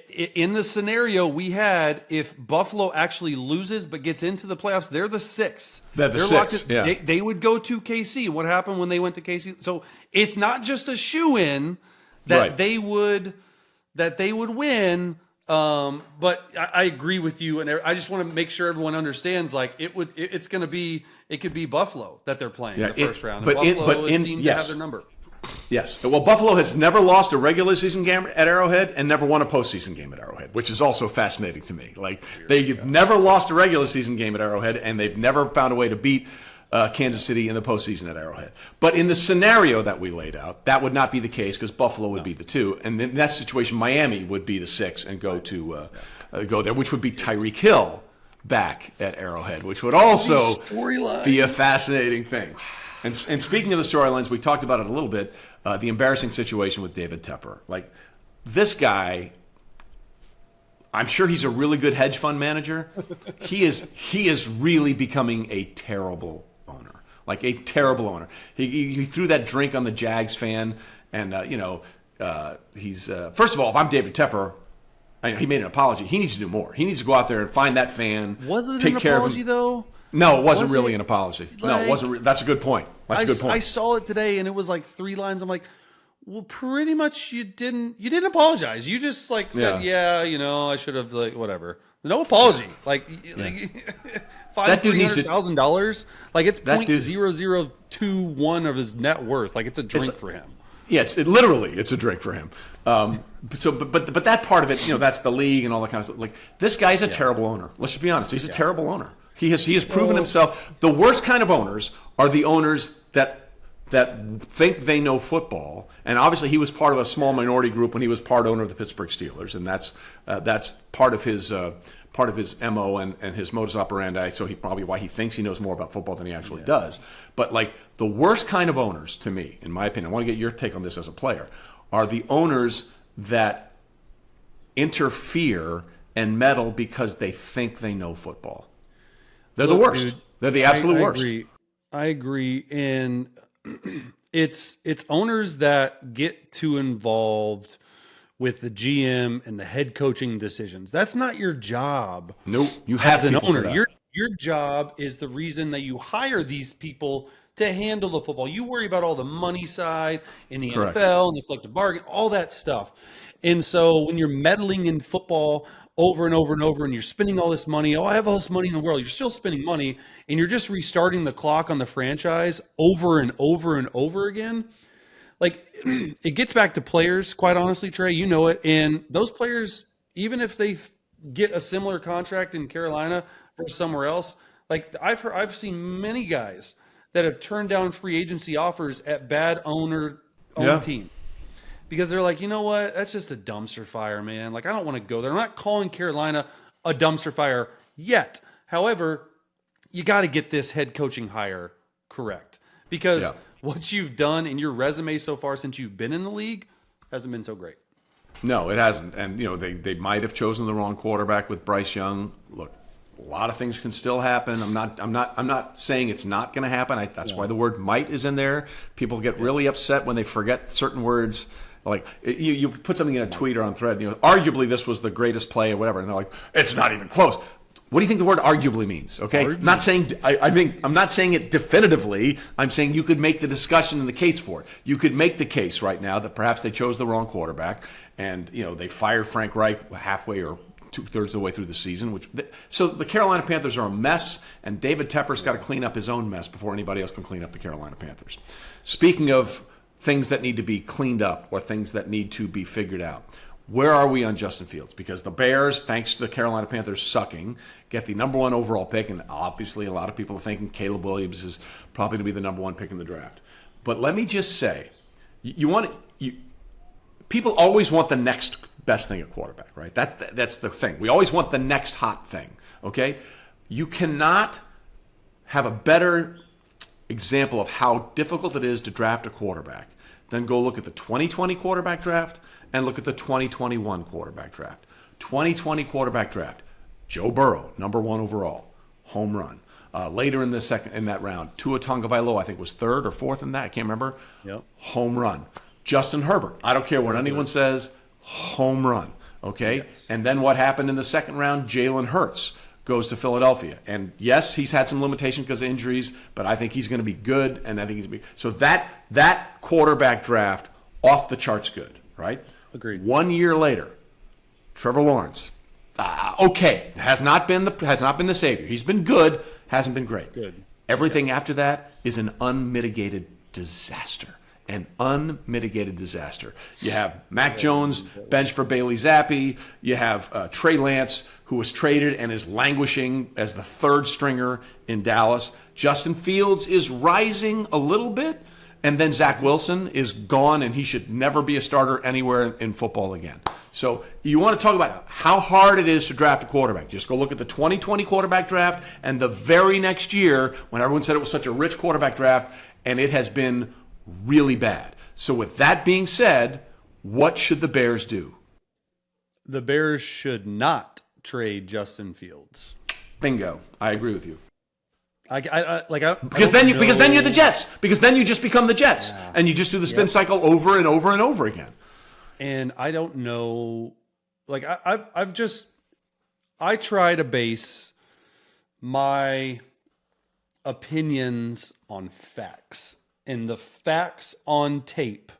In the scenario we had, if Buffalo actually loses but gets into the playoffs, they're the 6th. They're the 6th, They would go to KC. What happened when they went to KC? So it's not just a shoo-in that they would win, but I agree with you, and I just want to make sure everyone understands. Like, it could be Buffalo that they're playing in the first round. And Buffalo seems to have their number. Yes. Well, Buffalo has never lost a regular season game at Arrowhead and never won a postseason game at Arrowhead, which is also fascinating to me. Like, they've never lost a regular season game at Arrowhead, and they've never found a way to beat Kansas City in the postseason at Arrowhead. But in the scenario that we laid out, that would not be the case because Buffalo would be the 2. And in that situation, Miami would be the 6 and go there, which would be Tyreek Hill back at Arrowhead, which would also be a fascinating thing. And speaking of the storylines, we talked about it a little bit, the embarrassing situation with David Tepper. Like, this guy, I'm sure he's a really good hedge fund manager. He is really becoming a terrible owner, like a terrible owner. He threw that drink on the Jags fan, and he's first of all, if I'm David Tepper, he made an apology. He needs to do more. He needs to go out there and find that fan. Was it take an care apology of him. though? No, it wasn't really an apology. No, it wasn't. That's a good point. That's a good point. I saw it today, and it was like 3 lines. I'm like, well, pretty much you didn't apologize. You just said, I should have, whatever. No apology. $300,000. Like, it's .0021 of his net worth. Like, it's a drink for him. Yeah, it's a drink for him. But that part of it, that's the league and all that kind of stuff. Like, this guy's a terrible owner. Let's just be honest. He's a terrible owner. He has proven himself. The worst kind of owners are the owners that think they know football, and obviously he was part of a small minority group when he was part owner of the Pittsburgh Steelers, and that's part of his MO and his modus operandi. So why he thinks he knows more about football than he actually does. But like, the worst kind of owners, to me, in my opinion, I want to get your take on this as a player, are the owners that interfere and meddle because they think they know football. They're the worst. Dude, they're the absolute worst. I agree. And it's owners that get too involved with the GM and the head coaching decisions. That's not your job. Nope. You have an owner. Your job is the reason that you hire these people to handle the football. You worry about all the money side in the NFL and the collective bargain, all that stuff. And so when you're meddling in football over and over and over, and you're spending all this money. Oh, I have all this money in the world. You're still spending money, and you're just restarting the clock on the franchise over and over and over again. Like, it gets back to players, quite honestly, Trey, you know it. And those players, even if they get a similar contract in Carolina or somewhere else, like I've seen many guys that have turned down free agency offers at bad owned team. Because they're like, you know what? That's just a dumpster fire, man. Like, I don't want to go there. I'm not calling Carolina a dumpster fire yet. However, you got to get this head coaching hire correct. Because what you've done in your resume so far since you've been in the league hasn't been so great. No, it hasn't. And, they might have chosen the wrong quarterback with Bryce Young. Look, a lot of things can still happen. I'm not saying it's not going to happen. That's why the word might is in there. People get really upset when they forget certain words. Like, you put something in a tweet or on thread, arguably this was the greatest play or whatever, and they're like, it's not even close. What do you think the word arguably means? Okay, I'm not saying I'm not saying it definitively. I'm saying you could make the discussion and the case for it. You could make the case right now that perhaps they chose the wrong quarterback, and they fired Frank Reich halfway or 2/3 of the way through the season. So the Carolina Panthers are a mess, and David Tepper's got to clean up his own mess before anybody else can clean up the Carolina Panthers. Speaking of things that need to be cleaned up or things that need to be figured out, where are we on Justin Fields? Because the Bears, thanks to the Carolina Panthers sucking, get the number 1 overall pick, and obviously a lot of people are thinking Caleb Williams is probably going to be the number 1 pick in the draft. But let me just say, people always want the next best thing at quarterback, right? That's the thing. We always want the next hot thing, okay? You cannot have a better example of how difficult it is to draft a quarterback then go look at the 2020 quarterback draft and look at the 2021 quarterback draft. 2020 quarterback draft, Joe Burrow, number 1 overall, home run. Later in that round, Tua Tagovailoa, I think was 3rd or 4th in that, I can't remember. Yep. Home run. Justin Herbert, I don't care what anyone says, home run. Okay? Yes. And then what happened in the second round? Jalen Hurts goes to Philadelphia. And yes, he's had some limitation because of injuries, but I think he's going to be good, and I think he's going to be. So that quarterback draft, off the charts good, right? Agreed. 1 year later, Trevor Lawrence. Okay, has not been the savior. He's been good, hasn't been great. Good. Everything after that is an unmitigated disaster. An unmitigated disaster. You have Mac Jones benched for Bailey Zappi. You have Trey Lance, who was traded and is languishing as the 3rd stringer in Dallas. Justin Fields is rising a little bit. And then Zach Wilson is gone, and he should never be a starter anywhere in football again. So you want to talk about how hard it is to draft a quarterback. Just go look at the 2020 quarterback draft and the very next year when everyone said it was such a rich quarterback draft, and it has been really bad. So with that being said, what should the Bears do? The Bears should not trade Justin Fields. Bingo. I agree with you. Because then you're the Jets. Because then you just become the Jets, and you just do the spin cycle over and over and over again. And I don't know. Like I try to base my opinions on facts, and the facts on tape,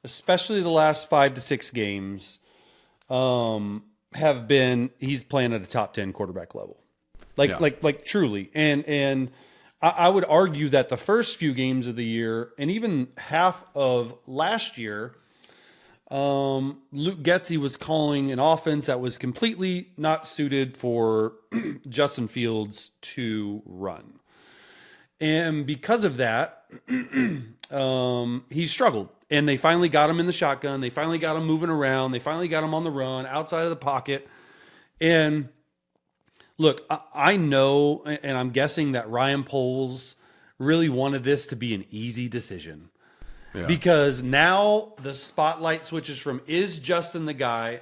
especially the last 5 to 6 games, have been he's playing at a top 10 quarterback level. Like truly. And I would argue that the first few games of the year and even half of last year, Luke Getsy was calling an offense that was completely not suited for Justin Fields to run. And because of that, he struggled. And they finally got him in the shotgun. They finally got him moving around. They finally got him on the run, outside of the pocket. And look, I know, and I'm guessing that Ryan Poles really wanted this to be an easy decision. Yeah. Because now the spotlight switches from, is Justin the guy?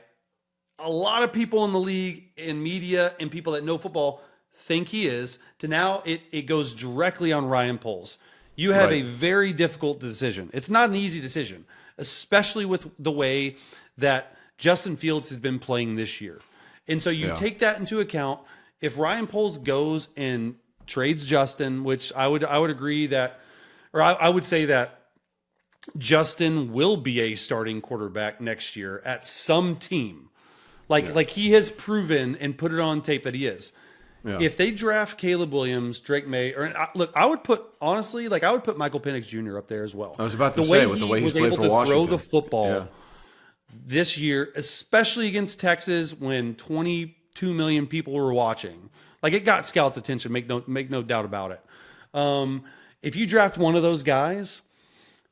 A lot of people in the league, in media, and people that know football think he is, to now it goes directly on Ryan Poles. You have a very difficult decision. It's not an easy decision, especially with the way that Justin Fields has been playing this year. And so you take that into account. If Ryan Poles goes and trades Justin, which I would agree that, or I would say that Justin will be a starting quarterback next year at some team, Like he has proven and put it on tape that he is. Yeah. If they draft Caleb Williams, Drake May, or look, I would put Michael Penix Jr. up there as well. I was about to say, with the way he's played for Washington. Was able to throw the football this year, especially against Texas when 22 million people were watching. Like, it got scouts' attention, make no doubt about it. If you draft one of those guys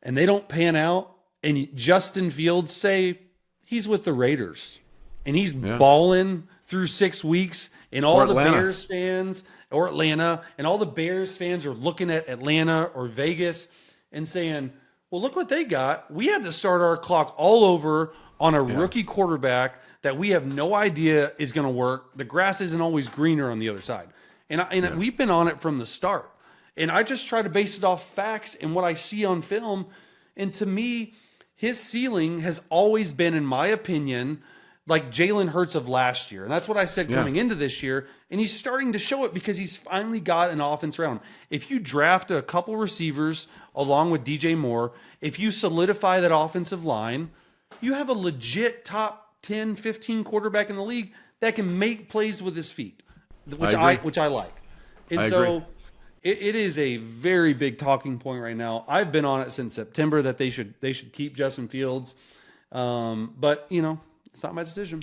and they don't pan out, and Justin Fields, say he's with the Raiders and he's balling through 6 weeks, and all the Bears fans, or Atlanta, and all the Bears fans are looking at Atlanta or Vegas and saying, well, look what they got. We had to start our clock all over on a rookie quarterback that we have no idea is going to work. The grass isn't always greener on the other side. And we've been on it from the start. And I just try to base it off facts and what I see on film. And to me, his ceiling has always been, in my opinion, like Jalen Hurts of last year. And that's what I said coming into this year. And he's starting to show it because he's finally got an offense around him. If you draft a couple receivers along with DJ Moore, if you solidify that offensive line, you have a legit top 10, 15 quarterback in the league that can make plays with his feet, which I like. And so it is a very big talking point right now. I've been on it since September that they should keep Justin Fields. But, it's not my decision.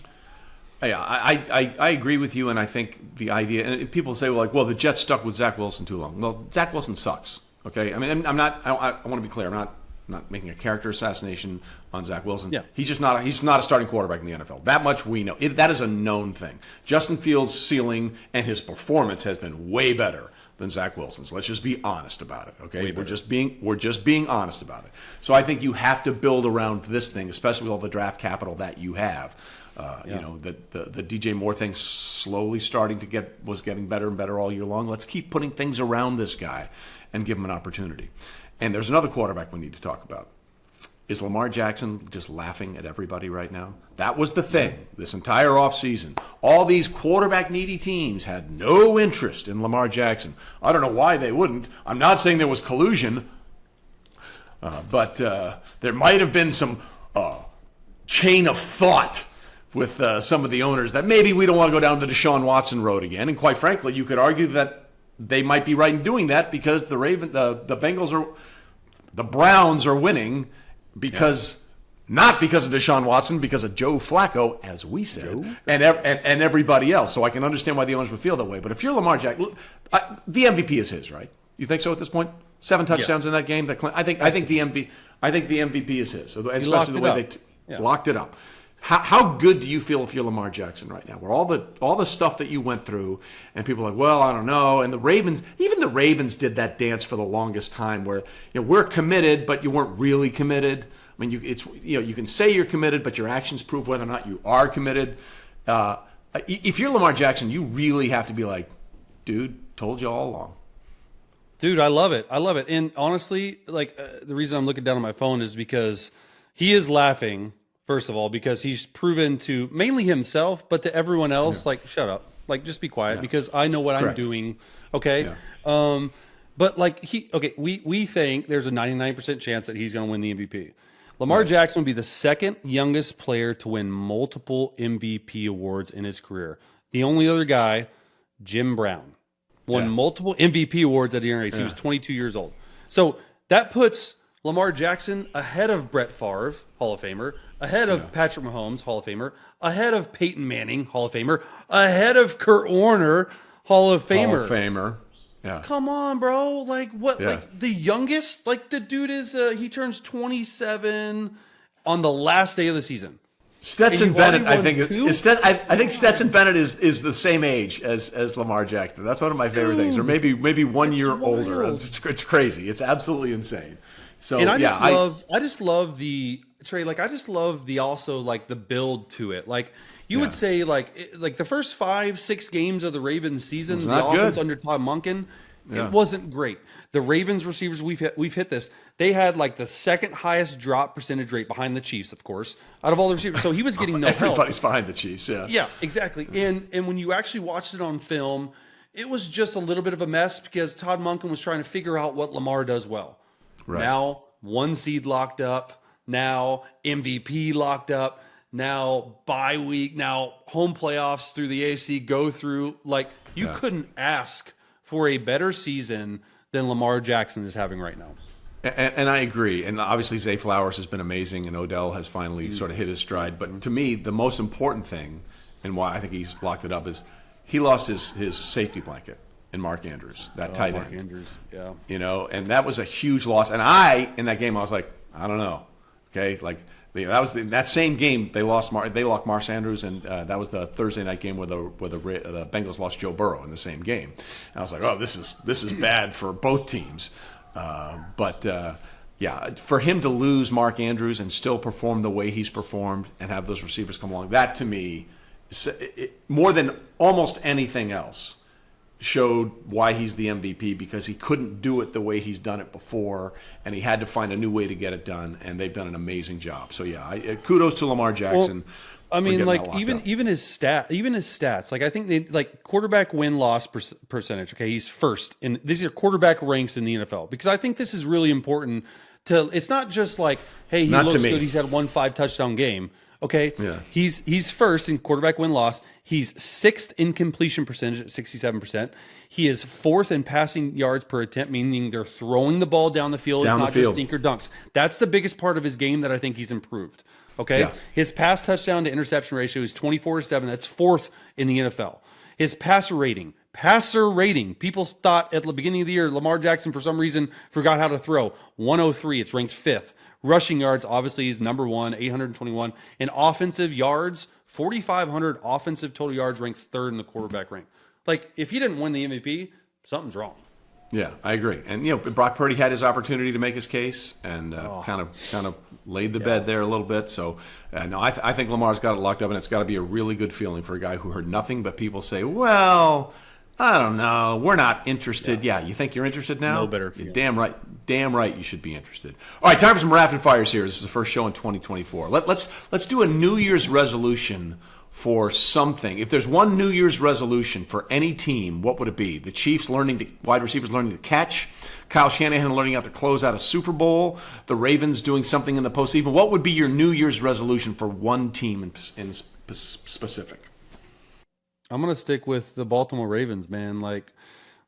Yeah, I agree with you, and I think the idea, and people say, well, the Jets stuck with Zach Wilson too long. Well, Zach Wilson sucks. Okay, I mean, I want to be clear. I'm not making a character assassination on Zach Wilson. Yeah. He's not a starting quarterback in the NFL. That much we know. That is a known thing. Justin Fields' ceiling and his performance has been way better than Zach Wilson's. Let's just be honest about it. Okay, we're just being honest about it. So I think you have to build around this thing, especially with all the draft capital that you have. The DJ Moore thing slowly was getting better and better all year long. Let's keep putting things around this guy and give him an opportunity. And there's another quarterback we need to talk about. Is Lamar Jackson just laughing at everybody right now? That was the thing this entire offseason. All these quarterback-needy teams had no interest in Lamar Jackson. I don't know why they wouldn't. I'm not saying there was collusion, but there might have been some chain of thought with some of the owners that maybe we don't want to go down the Deshaun Watson road again. And quite frankly, you could argue that they might be right in doing that because the Browns are winning not because of Deshaun Watson, because of Joe Flacco, as we said, and everybody else. So I can understand why the owners would feel that way. But if you're Lamar Jackson, the MVP is his, right? You think so at this point? 7 touchdowns in that game. I think the MVP is his, especially the way they locked it up. How good do you feel if you're Lamar Jackson right now? Where all the stuff that you went through, and people are like, well, I don't know. And the Ravens did that dance for the longest time, where we're committed, but you weren't really committed. I mean, you can say you're committed, but your actions prove whether or not you are committed. If you're Lamar Jackson, you really have to be like, dude, told you all along. Dude, I love it. And honestly, the reason I'm looking down on my phone is because he is laughing. First of all, because he's proven to mainly himself, but to everyone else, shut up, just be quiet, because I know what I'm doing. Okay. Yeah. But we think there's a 99% chance that he's going to win the MVP. Lamar Jackson will be the second youngest player to win multiple MVP awards in his career. The only other guy, Jim Brown, won multiple MVP awards at a young age. He was 22 years old. So that puts Lamar Jackson ahead of Brett Favre, Hall of Famer, ahead of Patrick Mahomes, Hall of Famer, ahead of Peyton Manning, Hall of Famer, ahead of Kurt Warner, Hall of Famer. Hall of Famer. Yeah. Come on, bro. The youngest? The dude is, he turns 27 on the last day of the season. Stetson Bennett, I think Stetson Bennett is the same age as Lamar Jackson. That's one of my favorite things. Or maybe 1 year older. It's crazy. It's absolutely insane. So, and I just love the Trey. I just love the build to it. You would say the first 5-6 games of the Ravens season, the offense under Todd Monken, it wasn't great. The Ravens receivers, we've hit this. They had the second highest drop percentage rate behind the Chiefs, of course, out of all the receivers. So he was getting no help. Everybody's behind the Chiefs. Yeah. Yeah, exactly. And when you actually watched it on film, it was just a little bit of a mess because Todd Monken was trying to figure out what Lamar does well. Right. Now, 1 seed locked up. Now, MVP locked up. now bye week, now home playoffs through the AFC go through. Like, you couldn't ask for a better season than Lamar Jackson is having right now. And I agree. And obviously Zay Flowers has been amazing, and Odell has finally sort of hit his stride. But to me, the most important thing, and why I think he's locked it up, is he lost his safety blanket in Mark Andrews, that tight end. Mark Andrews, yeah. You know, and that was a huge loss. And in that game, I was like, I don't know. Okay, like that was that same game they lost. They lost Mark Andrews, and that was the Thursday night game where the Bengals lost Joe Burrow in the same game. And I was like, oh, this is bad for both teams. Yeah, for him to lose Mark Andrews and still perform the way he's performed and have those receivers come along, that to me, more than almost anything else, showed why he's the MVP, because he couldn't do it the way he's done it before, and he had to find a new way to get it done, and they've done an amazing job. So yeah, kudos to Lamar Jackson. Well, I mean, like even his stats. Like, I think they like quarterback win-loss percentage. Okay, he's first, and these are quarterback ranks in the NFL, because I think this is really important. It's not just like, hey, he looks good. He's had 1 5-touchdown game. Okay, yeah. He's first in quarterback win-loss. He's sixth in completion percentage at 67%. He is fourth in passing yards per attempt, meaning they're throwing the ball down the field. It's not just dink or dunks. That's the biggest part of his game that I think he's improved. Okay, yeah. His pass touchdown to interception ratio is 24-7. That's fourth in the NFL. His passer rating. People thought at the beginning of the year Lamar Jackson, for some reason, forgot how to throw. 103. It's ranked fifth. Rushing yards, obviously, is number one, 821. And offensive yards, 4,500 offensive total yards, ranks third in the quarterback rank. Like, if he didn't win the MVP, something's wrong. Yeah, I agree. And, you know, Brock Purdy had his opportunity to make his case and kind of laid the bed there a little bit. So, no, I think Lamar's got it locked up, and it's got to be a really good feeling for a guy who heard nothing but people say, well, I don't know, we're not interested. Yeah, you think you're interested now? No better feeling. Damn right you should be interested. All right, time for some rapid fires here. This is the first show in 2024. Let's do a New Year's resolution for something. If there's one New Year's resolution for any team, what would it be? The Chiefs wide receivers learning to catch, Kyle Shanahan learning how to close out a Super Bowl, the Ravens doing something in the postseason. What would be your New Year's resolution for one team in specific? I'm going to stick with the Baltimore Ravens, man. Like,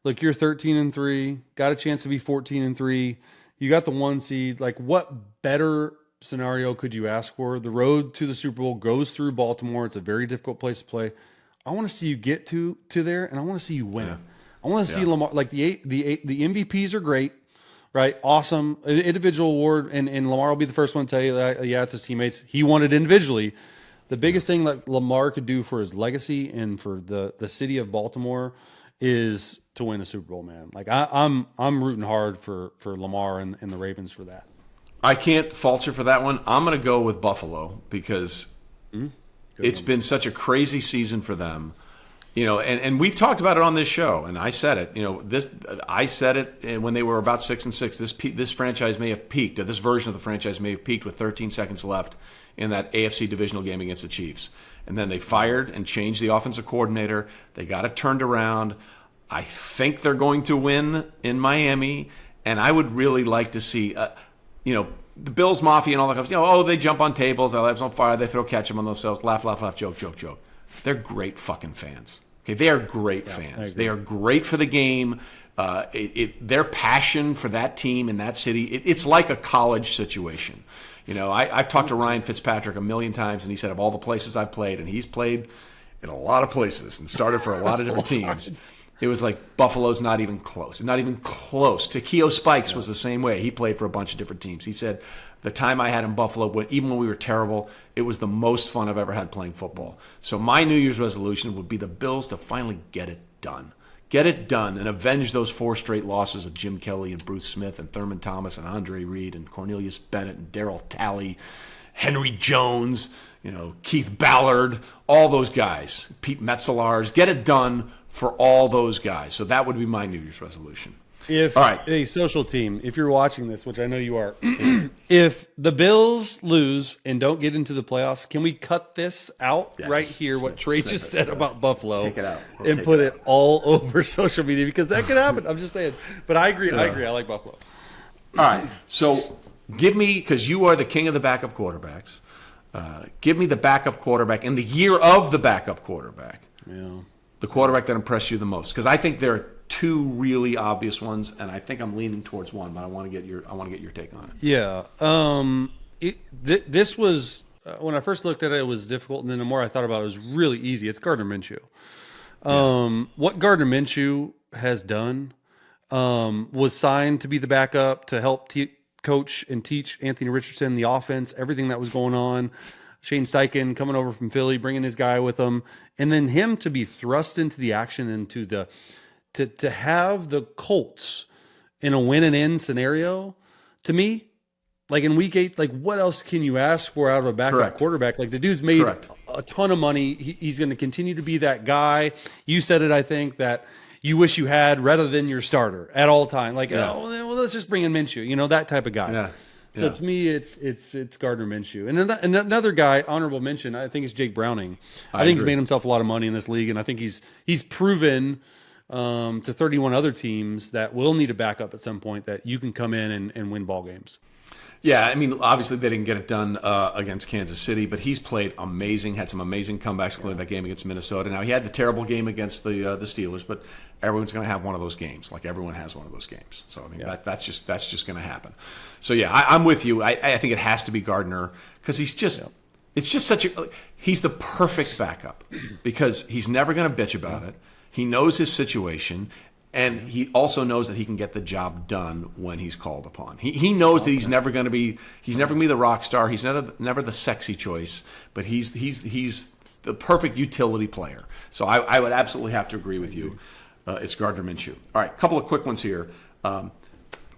look, you're 13-3, got a chance to be 14-3. You got the 1 seed. Like, what better scenario could you ask for? The road to the Super Bowl goes through Baltimore. It's a very difficult place to play. I want to see you get to there, and I want to see you win. Yeah. I want to see Lamar. Like, the MVPs are great, right? Awesome individual award, and Lamar will be the first one to tell you that. Yeah, it's his teammates. He won it individually. The biggest thing that Lamar could do for his legacy and for the city of Baltimore is to win a Super Bowl, man. Like, I'm rooting hard for Lamar and the Ravens for that. I can't fault you for that one. I'm going to go with Buffalo because it's been such a crazy season for them. You know, and we've talked about it on this show, and I said it. You know, I said it when they were about 6-6. This franchise may have peaked, or this version of the franchise may have peaked with 13 seconds left in that AFC divisional game against the Chiefs. And then they fired and changed the offensive coordinator. They got it turned around. I think they're going to win in Miami, and I would really like to see, you know, the Bills Mafia and all that stuff. You know, they jump on tables, they light on fire, they throw ketchup on themselves, laugh, joke. They're great fucking fans. Okay, they are great fans. They are great for the game. Their passion for that team and that city, it's like a college situation. You know, I've talked to Ryan Fitzpatrick a million times, and he said of all the places I've played, and he's played in a lot of places and started for a lot of different teams, it was like Buffalo's not even close. Not even close. Takeo Spikes was the same way. He played for a bunch of different teams. He said the time I had in Buffalo, even when we were terrible, it was the most fun I've ever had playing football. So my New Year's resolution would be the Bills to finally get it done. Get it done and avenge those 4 straight losses of Jim Kelly and Bruce Smith and Thurman Thomas and Andre Reed and Cornelius Bennett and Darryl Talley, Henry Jones, you know, Keith Ballard, all those guys, Pete Metzelaars. Get it done for all those guys. So that would be my New Year's resolution. All right. A social team, if you're watching this, which I know you are, if the Bills lose and don't get into the playoffs, can we cut this out here, what Trey just said about Buffalo, take it out. And put it all over social media? Because that could happen. I'm just saying. But I agree. I like Buffalo. All right. So give me, because you are the king of the backup quarterbacks, Give me the backup quarterback in the year of the backup quarterback. Yeah. The quarterback that impressed you the most, because I think there are two really obvious ones, and I think I'm leaning towards one, but I want to get your take on it. Yeah. This was when I first looked at it, it was difficult, and then the more I thought about it, it was really easy. It's Gardner Minshew. What Gardner Minshew has done was signed to be the backup to help coach and teach Anthony Richardson the offense, everything that was going on. Shane Steichen coming over from Philly, bringing his guy with him, and then him to be thrust into the action and to have the Colts in a win and end scenario. To me, like in week 8, like what else can you ask for out of a backup quarterback? Like the dude's made a ton of money. He's going to continue to be that guy. You said it, I think, that you wish you had rather than your starter at all time. Like, oh, well, let's just bring in Minshew, that type of guy. Yeah. So to me, it's Gardner Minshew. And another guy, honorable mention, I think is Jake Browning. I think he's made himself a lot of money in this league, and I think he's proven to 31 other teams that will need a backup at some point that you can come in and win ball games. Yeah, I mean, obviously they didn't get it done against Kansas City, but he's played amazing, had some amazing comebacks, including that game against Minnesota. Now, he had the terrible game against the Steelers, but everyone's going to have one of those games. Like, everyone has one of those games. So, I mean, that's just going to happen. So, yeah, I'm with you. I think it has to be Gardner because he's just it's just he's the perfect backup because he's never going to bitch about it. He knows his situation. And he also knows that he can get the job done when he's called upon. He knows that he's never going to be the rock star. He's never the sexy choice, but he's the perfect utility player. So I would absolutely have to agree with you. It's Gardner Minshew. All right, a couple of quick ones here.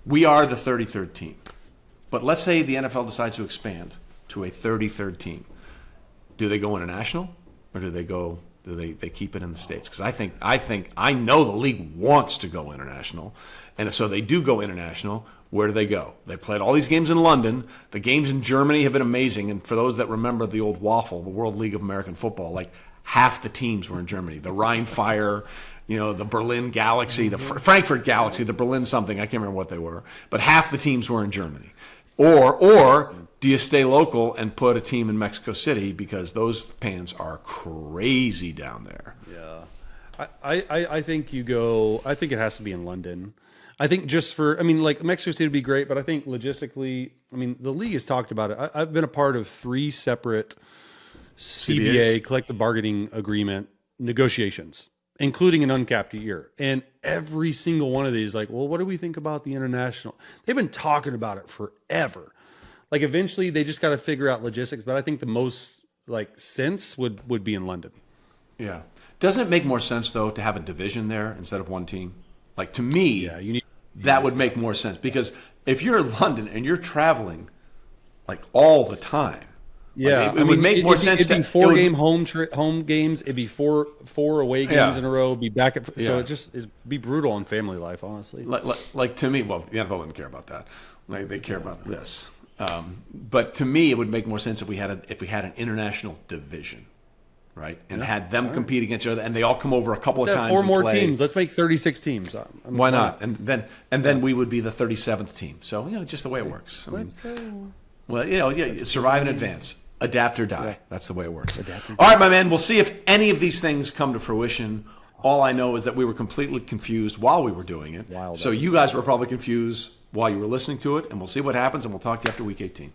We are the 33rd team, but let's say the NFL decides to expand to a 33rd team. Do they go international, or do they go? They keep it in the States? Because I know the league wants to go international, and so they do go international. Where do they go? They played all these games in London. The games in Germany have been amazing, and for those that remember the old Waffle, the World League of American Football, like half the teams were in Germany. The Rhine Fire, the Berlin Galaxy, the Frankfurt Galaxy, the Berlin something, I can't remember what they were, but half the teams were in Germany. Or do you stay local and put a team in Mexico City because those fans are crazy down there? Yeah, I think you go. I think it has to be in London. I think like Mexico City would be great, but I think logistically, the league has talked about it. I've been a part of 3 separate CBA collective bargaining agreement negotiations, including an uncapped year. And every single one of these, like, well, what do we think about the international? They've been talking about it forever. Like, eventually they just got to figure out logistics, but I think the most sense would be in London. Yeah. Doesn't it make more sense though to have a division there instead of one team? Like, to me, that would make more sense, because if you're in London and you're traveling like all the time, yeah, it would make more sense. It'd be 4 game home games. It'd be four away games in a row. Be back at so it just be brutal on family life, honestly. Like to me, well, the NFL doesn't care about that. Like, they care about this. But to me, it would make more sense if we had an international division, right? And had them compete against each other, and they all come over a couple of times. 4 more teams. Let's make 36 teams. Why not? And then we would be the 37th team. So just the way it works. Let's go. Well, survive and advance. Adapt or die. Yeah. That's the way it works. All right, my man. We'll see if any of these things come to fruition. All I know is that we were completely confused while we were doing it. So you guys were probably confused while you were listening to it, and we'll see what happens, and we'll talk to you after Week 18.